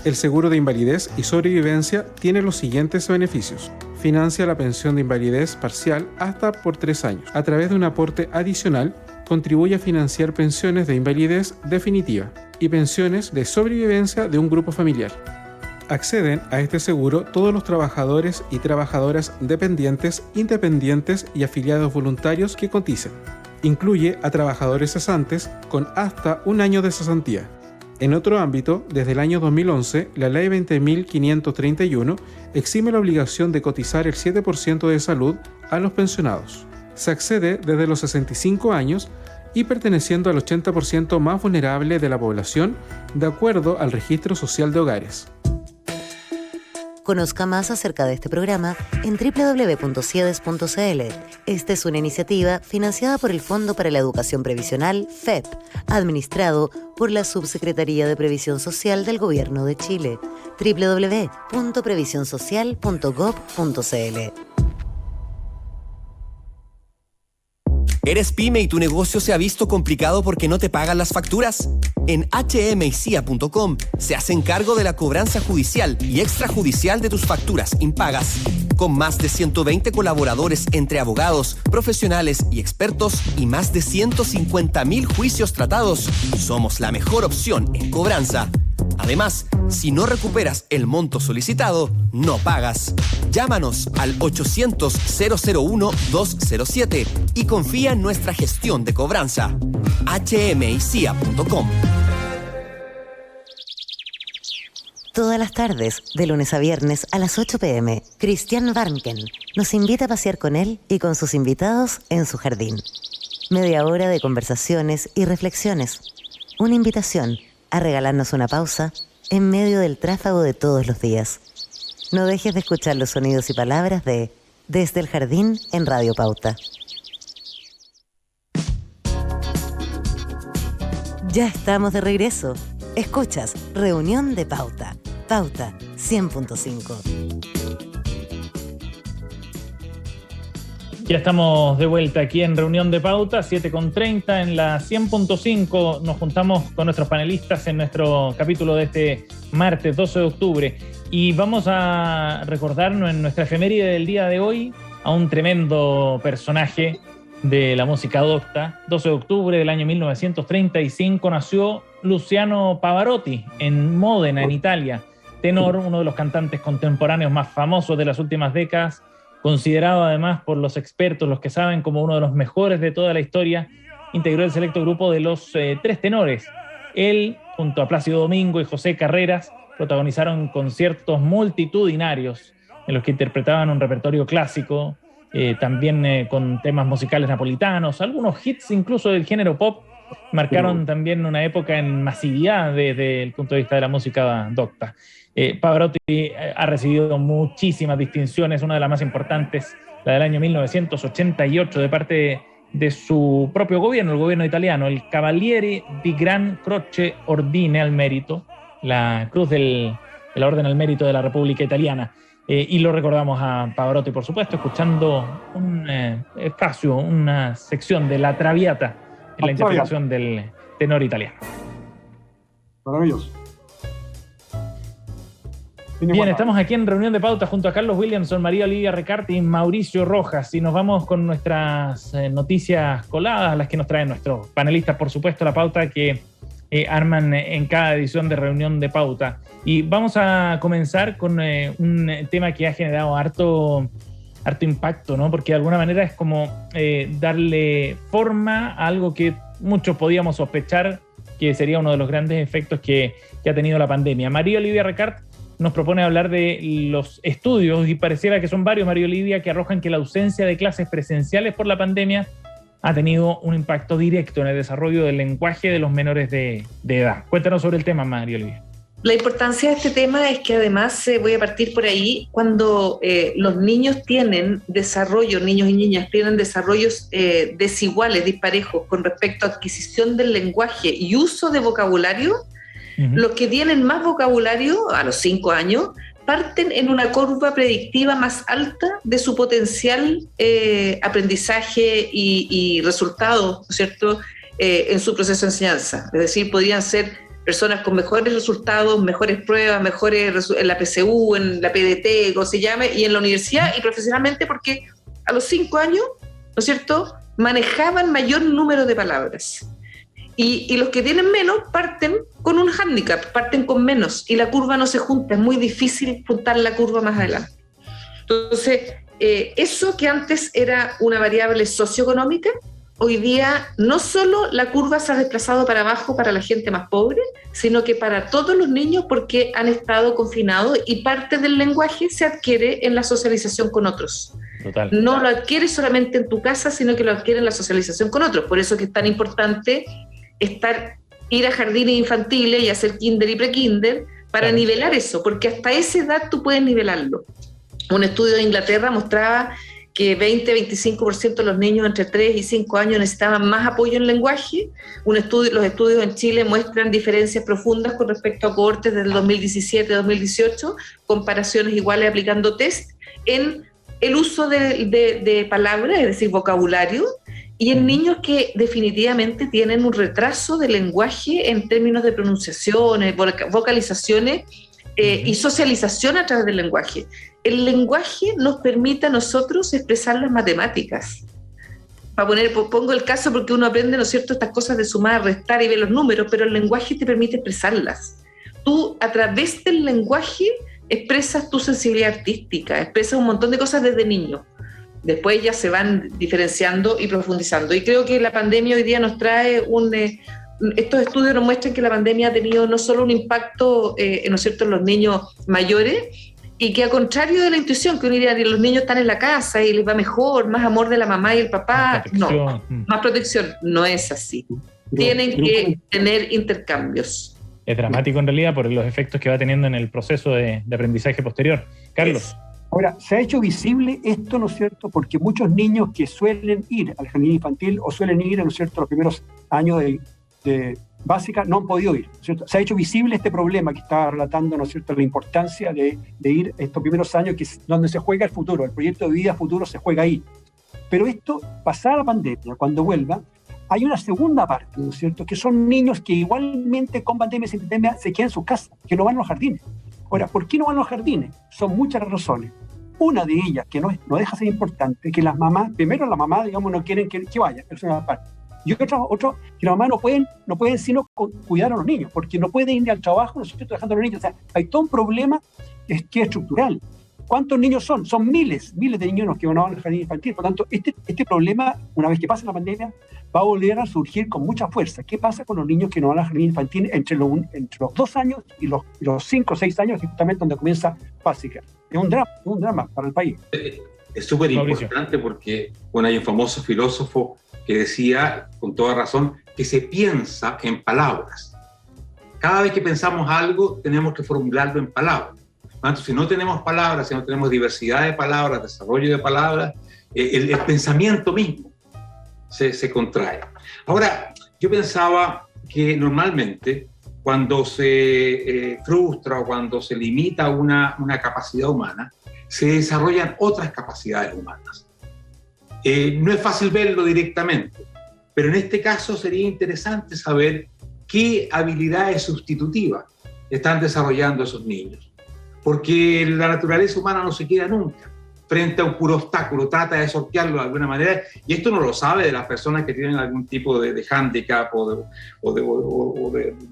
El seguro de invalidez y sobrevivencia tiene los siguientes beneficios. Financia la pensión de invalidez parcial hasta por 3 años. A través de un aporte adicional, contribuye a financiar pensiones de invalidez definitiva y pensiones de sobrevivencia de un grupo familiar. Acceden a este seguro todos los trabajadores y trabajadoras dependientes, independientes y afiliados voluntarios que coticen. Incluye a trabajadores cesantes con hasta 1 año de cesantía. En otro ámbito, desde el año 2011, la Ley 20.531 exime la obligación de cotizar el 7% de salud a los pensionados. Se accede desde los 65 años y perteneciendo al 80% más vulnerable de la población, de acuerdo al Registro Social de Hogares. Conozca más acerca de este programa en www.ciedes.cl. Esta es una iniciativa financiada por el Fondo para la Educación Previsional, FEP, administrado por la Subsecretaría de Previsión Social del Gobierno de Chile. www.previsionsocial.gov.cl. ¿Eres pyme y tu negocio se ha visto complicado porque no te pagan las facturas? En hmycia.com se hacen cargo de la cobranza judicial y extrajudicial de tus facturas impagas. Con más de 120 colaboradores entre abogados, profesionales y expertos y más de 150.000 juicios tratados, somos la mejor opción en cobranza. Además, si no recuperas el monto solicitado, no pagas. Llámanos al 800-001-207 y confía en nuestra gestión de cobranza. hmycia.com. Todas las tardes, de lunes a viernes a las 8 p.m., Christian Warnken nos invita a pasear con él y con sus invitados en su jardín. Media hora de conversaciones y reflexiones. Una invitación a regalarnos una pausa en medio del tráfago de todos los días. No dejes de escuchar los sonidos y palabras de Desde el Jardín en Radio Pauta. Ya estamos de regreso. Escuchas Reunión de Pauta. Pauta 100.5. Ya estamos de vuelta aquí en Reunión de Pauta, 7:30 en la 100.5. Nos juntamos con nuestros panelistas en nuestro capítulo de este martes 12 de octubre. Y vamos a recordarnos en nuestra efeméride del día de hoy a un tremendo personaje de la música docta. 12 de octubre del año 1935 nació Luciano Pavarotti en Módena, en Italia. Tenor, uno de los cantantes contemporáneos más famosos de las últimas décadas, considerado además por los expertos, los que saben, como uno de los mejores de toda la historia. Integró el selecto grupo de los tres tenores. Él, junto a Plácido Domingo y José Carreras, protagonizaron conciertos multitudinarios en los que interpretaban un repertorio clásico, también con temas musicales napolitanos, algunos hits incluso del género pop. Marcaron también una época en masividad desde el punto de vista de la música docta. Pavarotti ha recibido muchísimas distinciones, una de las más importantes, la del año 1988, de parte de su propio gobierno, el gobierno italiano, el Cavaliere di Gran Croce Ordine al Merito, la cruz de la Orden al Mérito de la República Italiana. Y lo recordamos a Pavarotti, por supuesto, escuchando un espacio, una sección de La Traviata en la interpretación del tenor italiano. Maravilloso. Bien, estamos aquí en Reunión de Pauta junto a Carlos Williamson, María Olivia Recarte y Mauricio Rojas, y nos vamos con nuestras noticias coladas, las que nos traen nuestros panelistas, por supuesto, la pauta que arman en cada edición de Reunión de Pauta. Y vamos a comenzar con un tema que ha generado harto impacto, ¿no? Porque de alguna manera es como darle forma a algo que muchos podíamos sospechar que sería uno de los grandes efectos que ha tenido la pandemia. María Olivia Recarte nos propone hablar de los estudios, y pareciera que son varios, María Olivia, que arrojan que la ausencia de clases presenciales por la pandemia ha tenido un impacto directo en el desarrollo del lenguaje de los menores de edad. Cuéntanos sobre el tema, María Olivia. La importancia de este tema es que además, voy a partir por ahí, cuando los niños tienen desarrollo, niños y niñas tienen desarrollos desiguales, disparejos, con respecto a adquisición del lenguaje y uso de vocabulario, los que tienen más vocabulario a los 5 años parten en una curva predictiva más alta de su potencial aprendizaje y resultados, ¿no es cierto?, en su proceso de enseñanza. Es decir, podrían ser personas con mejores resultados, mejores pruebas, mejores en la PSU, en la PDT, como se llame, y en la universidad y profesionalmente, porque a los 5 años, ¿no es cierto?, manejaban mayor número de palabras. Y los que tienen menos parten con un hándicap, parten con menos, y la curva no se junta, es muy difícil juntar la curva más adelante. Entonces, eso que antes era una variable socioeconómica, hoy día no solo la curva se ha desplazado para abajo para la gente más pobre, sino que para todos los niños, porque han estado confinados y parte del lenguaje se adquiere en la socialización con otros. Total. No lo adquieres solamente en tu casa, sino que lo adquiere en la socialización con otros. Por eso es que es tan importante ir a jardines infantiles y hacer kinder y prekinder para nivelar eso, porque hasta esa edad tú puedes nivelarlo. Un estudio de Inglaterra mostraba que 20-25% de los niños entre 3 y 5 años necesitaban más apoyo en lenguaje. Los estudios en Chile muestran diferencias profundas con respecto a cohortes del 2017-2018, comparaciones iguales aplicando test en el uso de palabras, es decir, vocabulario, y en niños que definitivamente tienen un retraso de lenguaje en términos de pronunciaciones, vocalizaciones y socialización a través del lenguaje. El lenguaje nos permite a nosotros expresar las matemáticas. Pongo el caso porque uno aprende, ¿no es cierto?, estas cosas de sumar, restar y ver los números, pero el lenguaje te permite expresarlas. Tú, a través del lenguaje, expresas tu sensibilidad artística, expresas un montón de cosas desde niño. Después ya se van diferenciando y profundizando. Y creo que la pandemia hoy día nos trae estos estudios nos muestran que la pandemia ha tenido no solo un impacto, ¿no es cierto?, en los niños mayores, y que, al contrario de la intuición, que uno diría que los niños están en la casa y les va mejor, más amor de la mamá y el papá, no, más protección, no es así. Tienen que tener intercambios. Es dramático en realidad por los efectos que va teniendo en el proceso de aprendizaje posterior. Carlos. Ahora, se ha hecho visible esto, ¿no es cierto?, porque muchos niños que suelen ir al jardín infantil o suelen ir, ¿no es cierto?, los primeros años de básica, no han podido ir, ¿no es cierto? Se ha hecho visible este problema que estaba relatando, ¿no es cierto?, la importancia de ir estos primeros años, que es donde se juega el futuro, el proyecto de vida futuro se juega ahí. Pero esto, pasada la pandemia, cuando vuelva, hay una segunda parte, ¿no es cierto?, que son niños que igualmente con pandemia y sin pandemia se quedan en sus casas, que no van a los jardines. Ahora, ¿por qué no van a los jardines? Son muchas razones. Una de ellas, que no deja de ser importante, que las mamás, primero las mamás, digamos, no quieren que vayan, eso es una parte. Y otro, que las mamás no pueden sino cuidar a los niños, porque no pueden ir al trabajo, no estoy trabajando a los niños. O sea, hay todo un problema que es estructural. ¿Cuántos niños son? Son miles de niños que van al jardín infantil. Por lo tanto, este problema, una vez que pase la pandemia, va a volver a surgir con mucha fuerza. ¿Qué pasa con los niños que no van al jardín infantil entre los 2 años y los 5 o 6 años, justamente donde comienza básica? Es un drama para el país. Es súper importante porque, bueno, hay un famoso filósofo que decía, con toda razón, que se piensa en palabras. Cada vez que pensamos algo, tenemos que formularlo en palabras. Entonces, si no tenemos palabras, si no tenemos diversidad de palabras, desarrollo de palabras, el pensamiento mismo se contrae. Ahora, yo pensaba que normalmente cuando se frustra o cuando se limita una capacidad humana, se desarrollan otras capacidades humanas. No es fácil verlo directamente, pero en este caso sería interesante saber qué habilidades sustitutivas están desarrollando esos niños. Porque la naturaleza humana no se queda nunca frente a un puro obstáculo, trata de sortearlo de alguna manera, y esto no lo sabe de las personas que tienen algún tipo de hándicap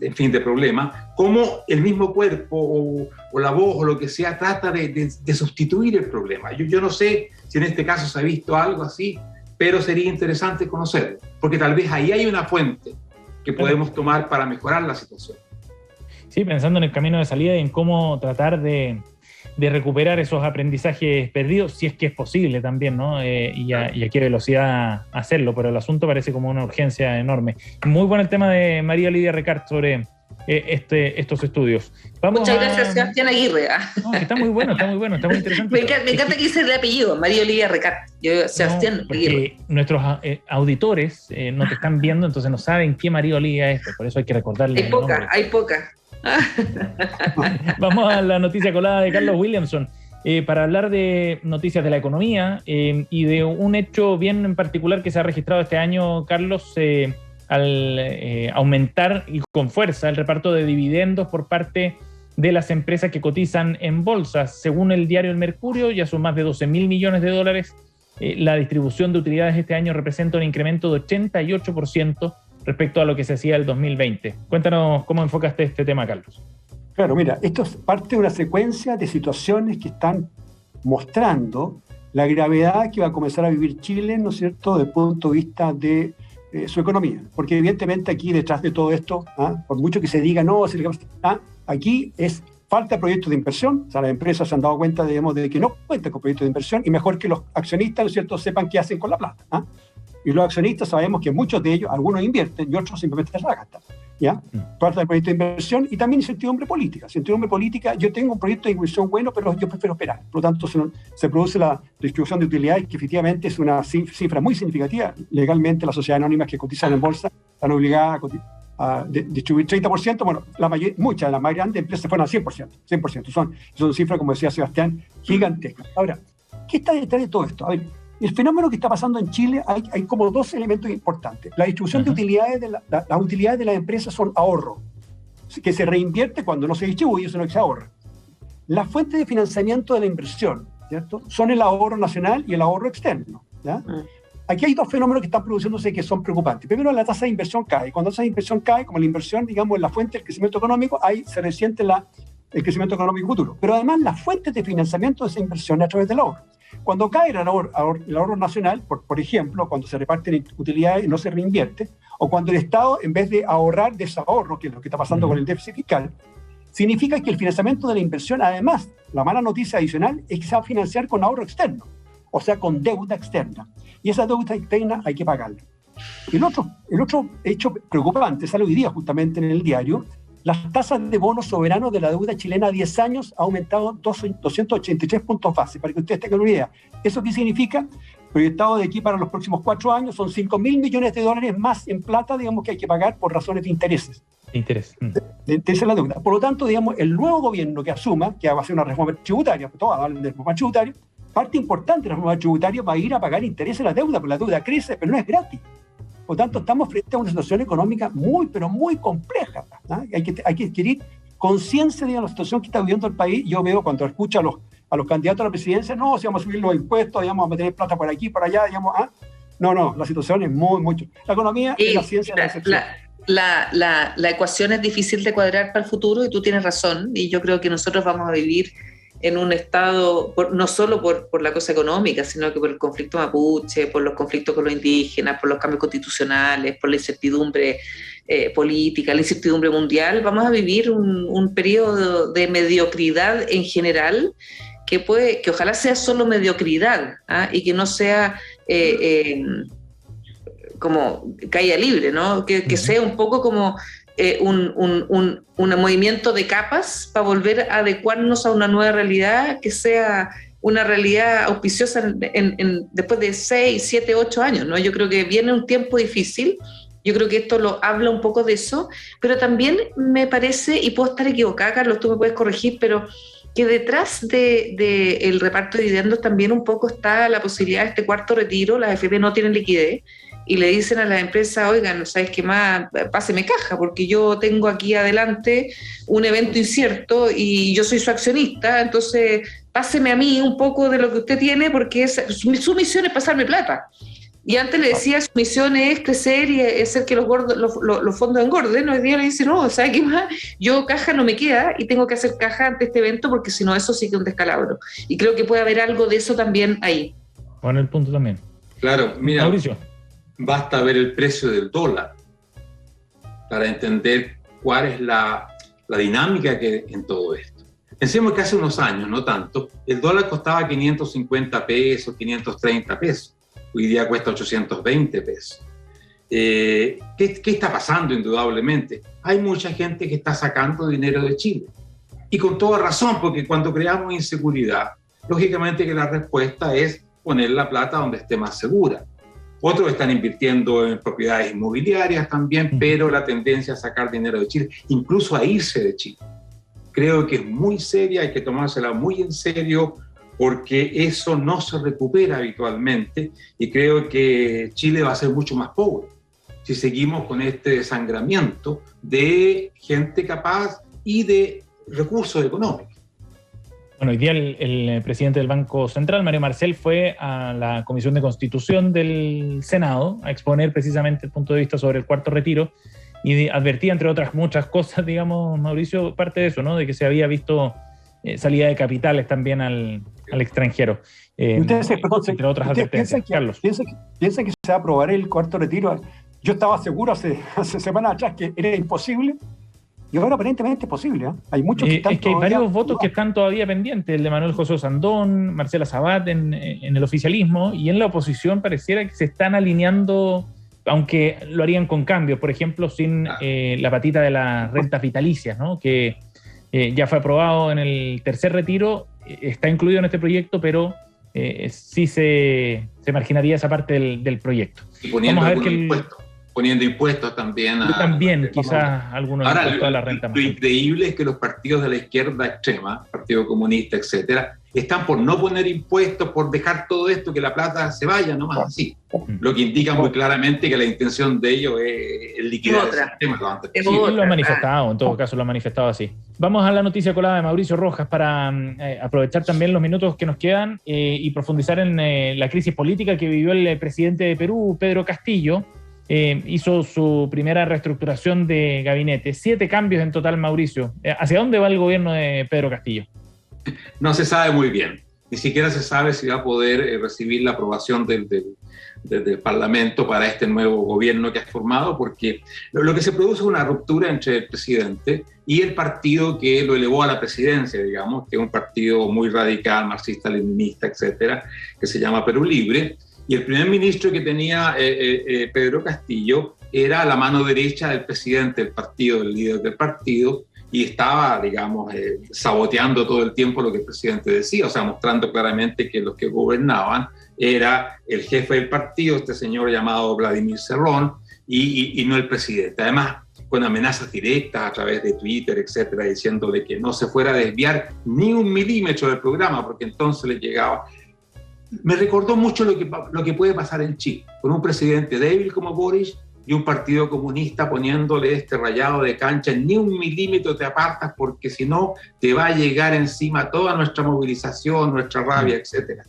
en fin, de problema, como el mismo cuerpo o la voz o lo que sea trata de sustituir el problema. Yo no sé si en este caso se ha visto algo así, pero sería interesante conocerlo, porque tal vez ahí hay una fuente que podemos tomar para mejorar la situación. Sí, pensando en el camino de salida y en cómo tratar de recuperar esos aprendizajes perdidos, si es que es posible también, ¿no? Y a qué velocidad hacerlo, pero el asunto parece como una urgencia enorme. Muy bueno el tema de María Olivia Recart sobre estos estudios. Muchas gracias, Sebastián Aguirre. No, está muy bueno, está muy interesante. Me encanta que dice el apellido, María Olivia Recart. Sebastián Aguirre. Nuestros auditores no te están viendo, entonces no saben qué María Olivia es, por eso hay que recordarle. Hay poca. Vamos a la noticia colada de Carlos Williamson para hablar de noticias de la economía y de un hecho bien en particular que se ha registrado este año, Carlos, al aumentar y con fuerza el reparto de dividendos por parte de las empresas que cotizan en bolsas. Según el diario El Mercurio, ya son más de 12.000 millones de dólares. La distribución de utilidades este año representa un incremento de 88% respecto a lo que se hacía el 2020. Cuéntanos cómo enfocaste este tema, Carlos. Claro, mira, esto es parte de una secuencia de situaciones que están mostrando la gravedad que va a comenzar a vivir Chile, ¿no es cierto?, desde el punto de vista de su economía. Porque evidentemente aquí detrás de todo esto, por mucho que se diga, no, aquí es falta de proyectos de inversión. O sea, las empresas se han dado cuenta, digamos, de que no cuentan con proyectos de inversión y mejor que los accionistas, ¿no es cierto?, sepan qué hacen con la plata. Y los accionistas sabemos que muchos de ellos, algunos invierten y otros simplemente se la gastan. ¿Ya? Falta de proyecto de inversión y también incertidumbre política. Incertidumbre política, yo tengo un proyecto de inversión bueno, pero yo prefiero esperar. Por lo tanto, se produce la distribución de utilidades, que efectivamente es una cifra muy significativa. Legalmente, las sociedades anónimas que cotizan en bolsa están obligadas a distribuir 30%. Bueno, la más grande empresas fueron al 100%. Son cifras, como decía Sebastián, gigantescas. Ahora, ¿qué está detrás de todo esto? A ver, el fenómeno que está pasando en Chile, hay como 2 elementos importantes. La distribución de utilidades, las utilidades de las empresas son ahorro, que se reinvierte cuando no se distribuye, sino que se ahorra. Las fuentes de financiamiento de la inversión, ¿cierto?, son el ahorro nacional y el ahorro externo. ¿Ya? Aquí hay 2 fenómenos que están produciéndose que son preocupantes. Primero, la tasa de inversión cae. Cuando la tasa de inversión cae, como la inversión, digamos, en la fuente del crecimiento económico, ahí se resiente la el crecimiento económico futuro. Pero además las fuentes de financiamiento de esa inversión es a través del ahorro. Cuando cae el ahorro nacional, por ejemplo, cuando se reparten utilidades y no se reinvierte, o cuando el Estado, en vez de ahorrar, desahorro, que es lo que está pasando con el déficit fiscal, significa que el financiamiento de la inversión, además, la mala noticia adicional es que se va a financiar con ahorro externo, o sea, con deuda externa. Y esa deuda externa hay que pagarla. El otro hecho preocupante sale hoy día justamente en el diario. Las tasas de bonos soberanos de la deuda chilena a 10 años ha aumentado 283 puntos base, para que ustedes tengan una idea. ¿Eso qué significa? Proyectado de aquí para los próximos 4 años son $5.000 millones más en plata, digamos, que hay que pagar por razones de intereses. De la deuda. Por lo tanto, digamos, el nuevo gobierno que asuma, que va a hacer una reforma tributaria, todas hablan de reforma tributaria, parte importante de la reforma tributaria va a ir a pagar intereses a la deuda, porque la deuda crece, pero no es gratis. Por lo tanto, estamos frente a una situación económica pero muy compleja. Hay que adquirir conciencia de la situación que está viviendo el país. Yo veo cuando escucho a los candidatos a la presidencia, no, si vamos a subir los impuestos, digamos, vamos a meter plata por aquí, por allá, digamos, no, la situación es mucho. La economía es la ciencia de la excepción. La ecuación es difícil de cuadrar para el futuro y tú tienes razón, y yo creo que nosotros vamos a vivir en un estado, no solo por la cosa económica, sino que por el conflicto mapuche, por los conflictos con los indígenas, por los cambios constitucionales, por la incertidumbre política, la incertidumbre mundial. Vamos a vivir un periodo de mediocridad en general, que ojalá sea solo mediocridad, y que no sea como caída libre, ¿no? Que sea un poco como un movimiento de capas para volver a adecuarnos a una nueva realidad, que sea una realidad auspiciosa después de 6, 7, 8 años, ¿no? Yo creo que viene un tiempo difícil. Yo creo que esto lo habla un poco de eso, pero también me parece, y puedo estar equivocada, Carlos, tú me puedes corregir, pero que detrás el reparto de dividendos también un poco está la posibilidad de este cuarto retiro. Las AFP no tienen liquidez y le dicen a las empresas, oigan, ¿sabes qué más? Páseme caja, porque yo tengo aquí adelante un evento incierto y yo soy su accionista, entonces páseme a mí un poco de lo que usted tiene, porque su misión es pasarme plata. Y antes le decía, su misión es crecer y hacer que los fondos engorden. Hoy día le dice, no, ¿sabe qué más? Yo caja no me queda y tengo que hacer caja ante este evento, porque si no, eso sí que es un descalabro. Y creo que puede haber algo de eso también ahí. Bueno, el punto también. Claro, mira, Mauricio, basta ver el precio del dólar para entender cuál es la dinámica que en todo esto. Pensemos que hace unos años, no tanto, el dólar costaba 550 pesos, 530 pesos. Hoy día cuesta 820 pesos. ¿Qué está pasando? Indudablemente, hay mucha gente que está sacando dinero de Chile. Y con toda razón, porque cuando creamos inseguridad, lógicamente que la respuesta es poner la plata donde esté más segura. Otros están invirtiendo en propiedades inmobiliarias también, pero la tendencia a sacar dinero de Chile, incluso a irse de Chile. Creo que es muy seria, hay que tomársela muy en serio, porque eso no se recupera habitualmente, y creo que Chile va a ser mucho más pobre si seguimos con este desangramiento de gente capaz y de recursos económicos. Bueno, hoy día el presidente del Banco Central, Mario Marcel, fue a la Comisión de Constitución del Senado a exponer precisamente el punto de vista sobre el cuarto retiro, y advertía, entre otras muchas cosas, digamos, Mauricio, parte de eso, ¿no? De que se había visto salida de capitales también al extranjero. Entre otras advertencias. Carlos. ¿Piensan que se va a aprobar el cuarto retiro? Yo estaba seguro hace semanas atrás que era imposible, y ahora aparentemente es posible. Hay muchos que están es que hay varios votos que están todavía pendientes, el de Manuel José Sandón, Marcela Sabat en el oficialismo, y en la oposición pareciera que se están alineando, aunque lo harían con cambios, por ejemplo, sin la patita de las rentas vitalicias, ¿no? Que ya fue aprobado en el tercer retiro, está incluido en este proyecto, pero sí se marginaría esa parte del proyecto. Y poniendo poniendo impuestos también. También, quizás algunos impuestos a la renta. Lo increíble es que los partidos de la izquierda extrema, Partido Comunista, etcétera, están por no poner impuestos, por dejar todo esto, que la plata se vaya nomás así. Lo que indica muy claramente que la intención de ellos es liquidar el sistema. Sí, lo han manifestado, en todo caso lo han manifestado así. Vamos a la noticia colada de Mauricio Rojas para aprovechar también los minutos que nos quedan y profundizar en la crisis política que vivió el presidente de Perú, Pedro Castillo, hizo su primera reestructuración de gabinete. 7 cambios en total, Mauricio. ¿Hacia dónde va el gobierno de Pedro Castillo? No se sabe muy bien. Ni siquiera se sabe si va a poder recibir la aprobación del Parlamento para este nuevo gobierno que ha formado, porque lo que se produce es una ruptura entre el presidente y el partido que lo elevó a la presidencia, digamos, que es un partido muy radical, marxista-leninista, etcétera, que se llama Perú Libre. Y el primer ministro que tenía Pedro Castillo era la mano derecha del presidente del partido, del líder del partido, y estaba, digamos, saboteando todo el tiempo lo que el presidente decía, o sea, mostrando claramente que los que gobernaban era el jefe del partido, este señor llamado Vladimir Cerrón, y no el presidente. Además, con amenazas directas a través de Twitter, etcétera, diciéndole que no se fuera a desviar ni un milímetro del programa, porque entonces le llegaba. Me recordó mucho lo que puede pasar en Chile, con un presidente débil como Boric y un partido comunista poniéndole este rayado de cancha, ni un milímetro te apartas porque si no te va a llegar encima toda nuestra movilización, nuestra rabia, etcétera.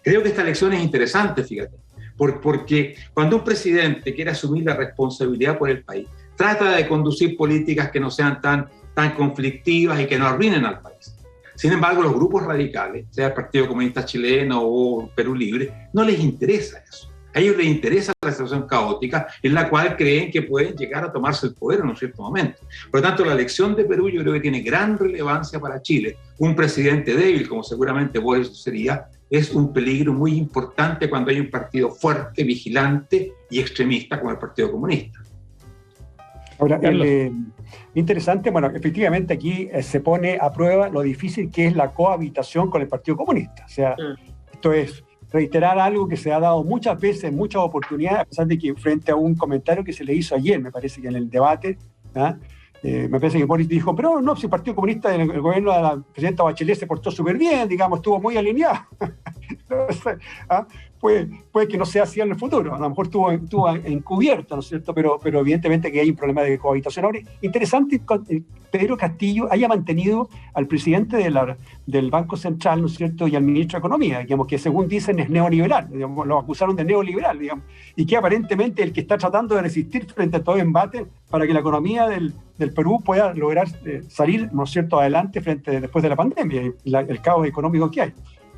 Creo que esta elección es interesante, fíjate, porque cuando un presidente quiere asumir la responsabilidad por el país, trata de conducir políticas que no sean tan conflictivas y que no arruinen al país. Sin embargo, los grupos radicales, sea el Partido Comunista Chileno o Perú Libre, no les interesa eso. A ellos les interesa la situación caótica en la cual creen que pueden llegar a tomarse el poder en un cierto momento. Por lo tanto, la elección de Perú yo creo que tiene gran relevancia para Chile. Un presidente débil, como seguramente Boric sería, es un peligro muy importante cuando hay un partido fuerte, vigilante y extremista como el Partido Comunista. Ahora, interesante, bueno, efectivamente aquí se pone a prueba lo difícil que es la cohabitación con el Partido Comunista. O sea, esto es reiterar algo que se ha dado muchas veces, muchas oportunidades, a pesar de que frente a un comentario que se le hizo ayer, me parece que en el debate, me parece que Boris dijo, pero no, si el Partido Comunista en el gobierno de la presidenta Bachelet se portó súper bien, digamos, estuvo muy alineado. Entonces, puede que no sea así en el futuro, a lo mejor estuvo encubierto, ¿no es cierto? Pero evidentemente que hay un problema de cohabitación. Ahora, interesante que Pedro Castillo haya mantenido al presidente del Banco Central, ¿no es cierto?, y al ministro de Economía, digamos, que según dicen es neoliberal, digamos, lo acusaron de neoliberal, digamos, y que aparentemente el que está tratando de resistir frente a todo embate para que la economía del Perú pueda lograr salir, ¿no es cierto?, adelante después de la pandemia y el caos económico que hay.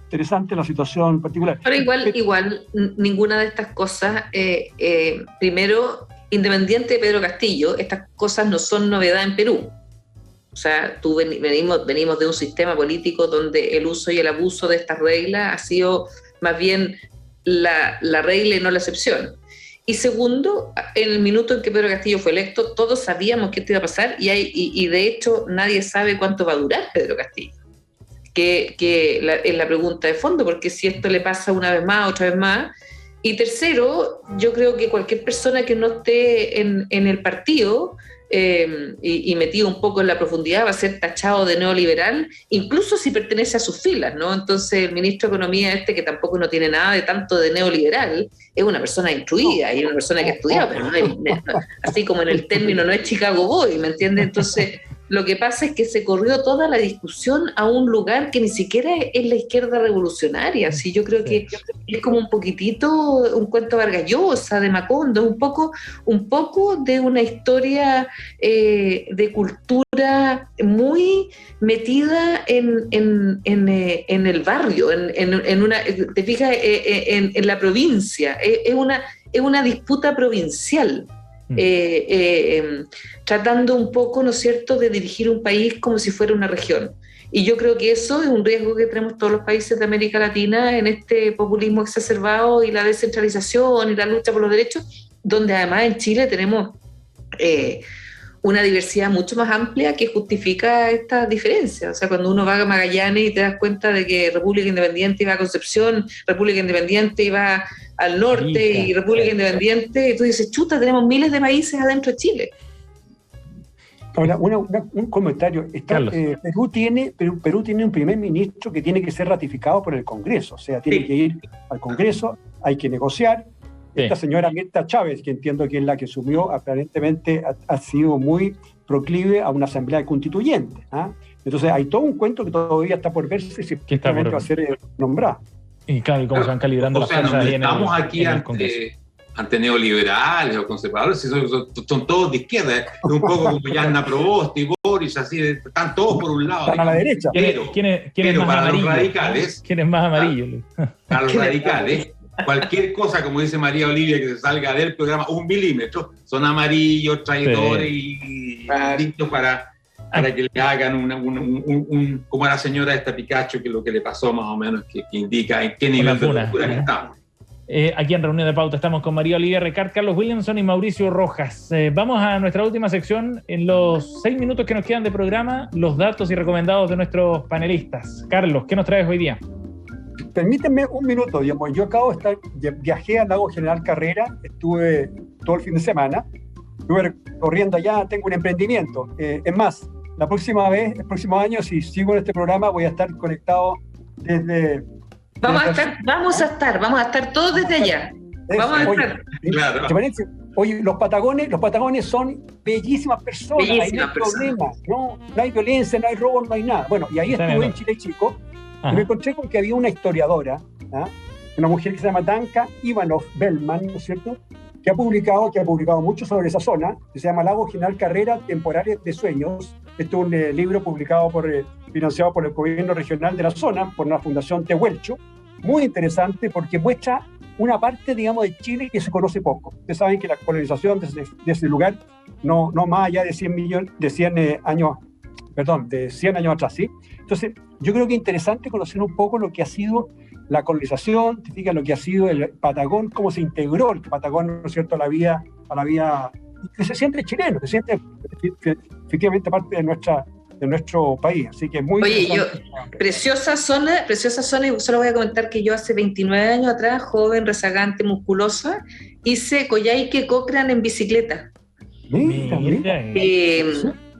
Interesante la situación particular. Pero igual ninguna de estas cosas, primero, independiente de Pedro Castillo, estas cosas no son novedad en Perú. O sea, venimos de un sistema político donde el uso y el abuso de estas reglas ha sido más bien la regla y no la excepción. Y segundo, en el minuto en que Pedro Castillo fue electo, todos sabíamos que esto iba a pasar y de hecho nadie sabe cuánto va a durar Pedro Castillo. Que es la pregunta de fondo, porque si esto le pasa una vez más, otra vez más. Y tercero, yo creo que cualquier persona que no esté en el partido y metido un poco en la profundidad va a ser tachado de neoliberal, incluso si pertenece a sus filas, ¿no? Entonces el ministro de Economía que tampoco no tiene nada de tanto de neoliberal, es una persona instruida y una persona que ha estudiado, pero así como en el término no es Chicago Boy, ¿me entiendes? Entonces lo que pasa es que se corrió toda la discusión a un lugar que ni siquiera es la izquierda revolucionaria. ¿Sí? Yo creo que es como un poquitito un cuento Vargas Llosa, de Macondo, un poco de una historia de cultura muy metida en el barrio, en una, te fijas, en la provincia. Es una disputa provincial. Tratando un poco, ¿no es cierto?, de dirigir un país como si fuera una región. Y yo creo que eso es un riesgo que tenemos todos los países de América Latina en este populismo exacerbado y la descentralización y la lucha por los derechos, donde además en Chile tenemos una diversidad mucho más amplia que justifica estas diferencias. O sea, cuando uno va a Magallanes y te das cuenta de que República Independiente iba a Concepción, República Independiente iba al norte y República Independiente, y tú dices, chuta, tenemos miles de países adentro de Chile. Ahora, un comentario. Perú tiene un primer ministro que tiene que ser ratificado por el Congreso, o sea, tiene que ir al Congreso, hay que negociar. Esta señora Mirta Chávez, que entiendo que es la que asumió, aparentemente ha sido muy proclive a una asamblea constituyente. Entonces hay todo un cuento que todavía está por verse si efectivamente va a ser nombrado. Y claro, y cómo se van calibrando las cosas ahí en el Congreso. ante neoliberales o conservadores, son todos de izquierda, es un poco como Yanna Proboste y Boris, así, están todos por un lado. Están a la derecha. ¿Quién es más para amarillo? Los radicales, ¿Quién es más amarillo? Para los radicales, cualquier cosa, como dice María Olivia, que se salga del programa 1 milímetro, son amarillos, traidores y listos para que le hagan como a la señora esta Pikachu, que lo que le pasó más o menos, que indica en qué nivel de locura que estamos. Aquí en Reunión de Pauta estamos con María Olivia Recart, Carlos Williamson y Mauricio Rojas. Vamos a nuestra última sección. En los 6 minutos que nos quedan de programa, los datos y recomendados de nuestros panelistas. Carlos, ¿qué nos traes hoy día? Permítanme un minuto, digamos. Yo viajé al Lago General Carrera, estuve todo el fin de semana, estuve corriendo allá, tengo un emprendimiento. Es más, el próximo año, si sigo en este programa, voy a estar conectado desde... Vamos a estar todos desde allá. Vamos a estar. Claro. Oye, los patagones son bellísimas personas, ahí no hay problema, no hay violencia, no hay robo, no hay nada. Bueno, y ahí estuve en Chile Chico, y me encontré con que había una historiadora, una mujer que se llama Danka Ivanov-Bellman, ¿no es cierto?, que ha publicado mucho sobre esa zona, que se llama Lago General Carrera, Temporales de Sueños. Este es un libro publicado financiado por el gobierno regional de la zona, por una fundación Tehuelcho, muy interesante porque muestra una parte, digamos, de Chile que se conoce poco. Ustedes saben que la colonización de ese lugar, no más allá de 100 años atrás, ¿sí? Entonces, yo creo que es interesante conocer un poco lo que ha sido la colonización, lo que ha sido el Patagón, cómo se integró el Patagón, ¿no es cierto?, a la vida, que se siente chileno, se siente efectivamente parte de nuestro país, así que muy... Oye, preciosa zona, y solo voy a comentar que yo hace 29 años atrás, joven, rezagante, musculosa, hice Coyhaique Cochrane en bicicleta. Mira.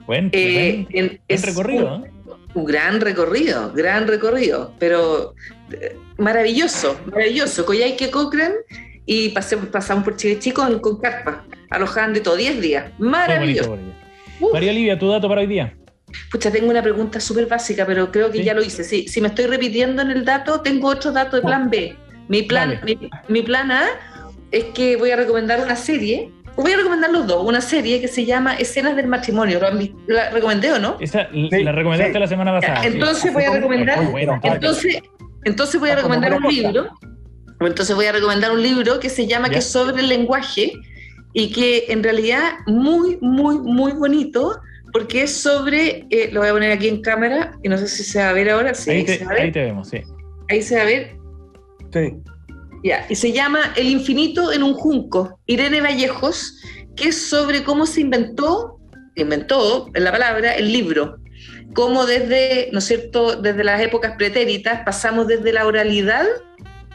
Buen recorrido, ¿eh? Un gran recorrido, pero maravilloso, Coyhaique Cochrane, y pasamos por Chile Chico con carpa, alojando y todo, 10 días, maravilloso. María Olivia, ¿tu dato para hoy día? Pucha, tengo una pregunta súper básica, pero creo que ya lo hice. Sí, si me estoy repitiendo en el dato, tengo otro dato de plan B. Mi plan A es que voy a recomendar una serie. Voy a recomendar los dos. Una serie que se llama Escenas del Matrimonio. ¿La recomendé o no? La recomendaste la semana pasada. Entonces voy a recomendar. Entonces voy a recomendar un libro. Entonces voy a recomendar un libro que se llama que es sobre el lenguaje y que en realidad muy, muy, muy bonito. Porque es sobre, lo voy a poner aquí en cámara, y no sé si se va a ver ahora. Sí, ahí te vemos, sí. Ahí se va a ver. Sí. Ya, y se llama El infinito en un junco, Irene Vallejos, que es sobre cómo se inventó en la palabra, el libro. Cómo desde, ¿no es cierto?, desde las épocas pretéritas pasamos desde la oralidad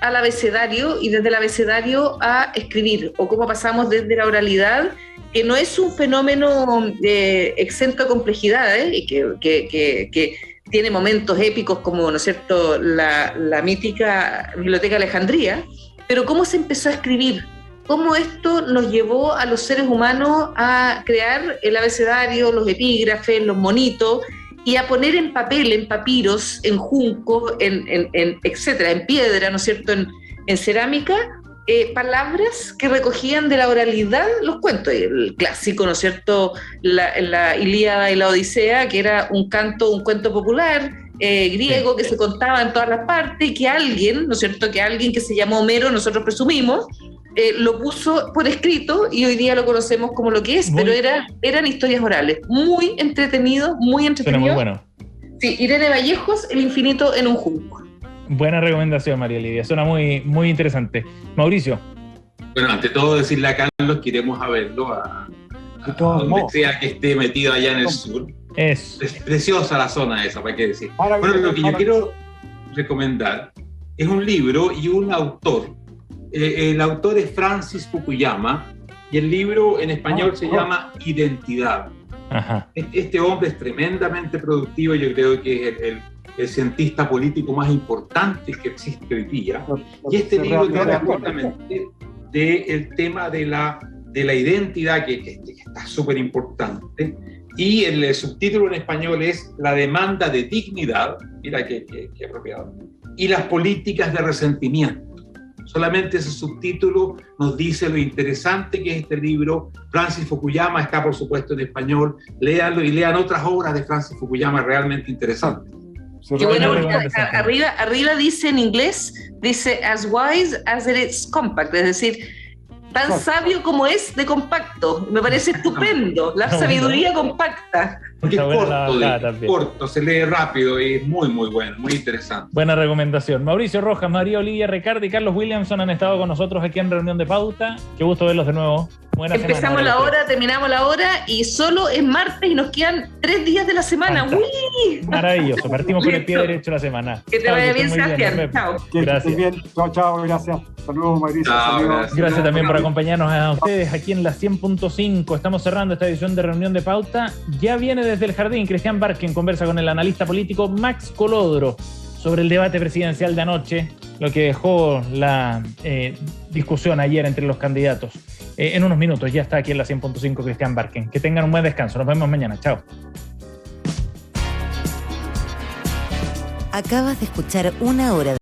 al abecedario y desde el abecedario a escribir, o cómo pasamos desde la oralidad, que no es un fenómeno exento de complejidad, y que tiene momentos épicos como, ¿no es cierto?, la mítica Biblioteca de Alejandría, pero cómo se empezó a escribir, cómo esto nos llevó a los seres humanos a crear el abecedario, los epígrafes, los monitos, y a poner en papel, en papiros, en junco, etcétera, en piedra, ¿no es cierto?, en cerámica, palabras que recogían de la oralidad los cuentos. El clásico, ¿no es cierto?, la Ilíada y la Odisea, que era un cuento popular griego que se contaba en todas las partes, y que alguien, ¿no es cierto?, que se llamó Homero, nosotros presumimos, lo puso por escrito y hoy día lo conocemos como lo que es, pero eran historias orales. Muy entretenido. Suena muy bueno. Sí, Irene Vallejos, El infinito en un junco. Buena recomendación, María Olivia. Suena muy, muy interesante. Mauricio. Bueno, ante todo decirle a Carlos que iremos a verlo a donde sea que esté metido allá en el sur. Es preciosa la zona esa, ¿para qué decir? Bueno, lo que yo quiero recomendar es un libro y un autor. El autor es Francis Fukuyama y el libro en español se llama Identidad. Ajá. Este hombre es tremendamente productivo, yo creo que es el cientista político más importante que existe hoy día. Y este libro trata justamente del tema de la identidad, que está súper importante. Y el subtítulo en español es La demanda de dignidad, mira qué apropiado, y las políticas de resentimiento. Solamente ese subtítulo nos dice lo interesante que es este libro. Francis Fukuyama está, por supuesto, en español. Léanlo y lean otras obras de Francis Fukuyama realmente interesantes. Qué bueno, arriba dice en inglés, dice as wise as it is compact, es decir, tan sabio como es de compacto. Me parece estupendo, la sabiduría compacta. Porque es corto, se lee rápido y es muy, muy bueno, muy interesante. Buena recomendación. Mauricio Rojas, María Olivia Recardi y Carlos Williamson han estado con nosotros aquí en Reunión de Pauta. Qué gusto verlos de nuevo. Buena Empezamos semana, la hora, terminamos la hora y solo es martes y nos quedan 3 días de la semana. ¡Uy! Maravilloso, partimos con el pie derecho de la semana. Que te vaya bien, Sebastián. Chao. Gracias. Bien. Chao, gracias. Saludos, Mauricio. Gracias también por acompañarnos a ustedes aquí en la 100.5. Estamos cerrando esta edición de Reunión de Pauta. Ya viene desde el jardín Cristian Barken, conversa con el analista político Max Colodro sobre el debate presidencial de anoche, lo que dejó la discusión ayer entre los candidatos. En unos minutos ya está aquí en la 100.5 Cristian Barken. Que tengan un buen descanso. Nos vemos mañana. Chao. Acabas de escuchar una hora de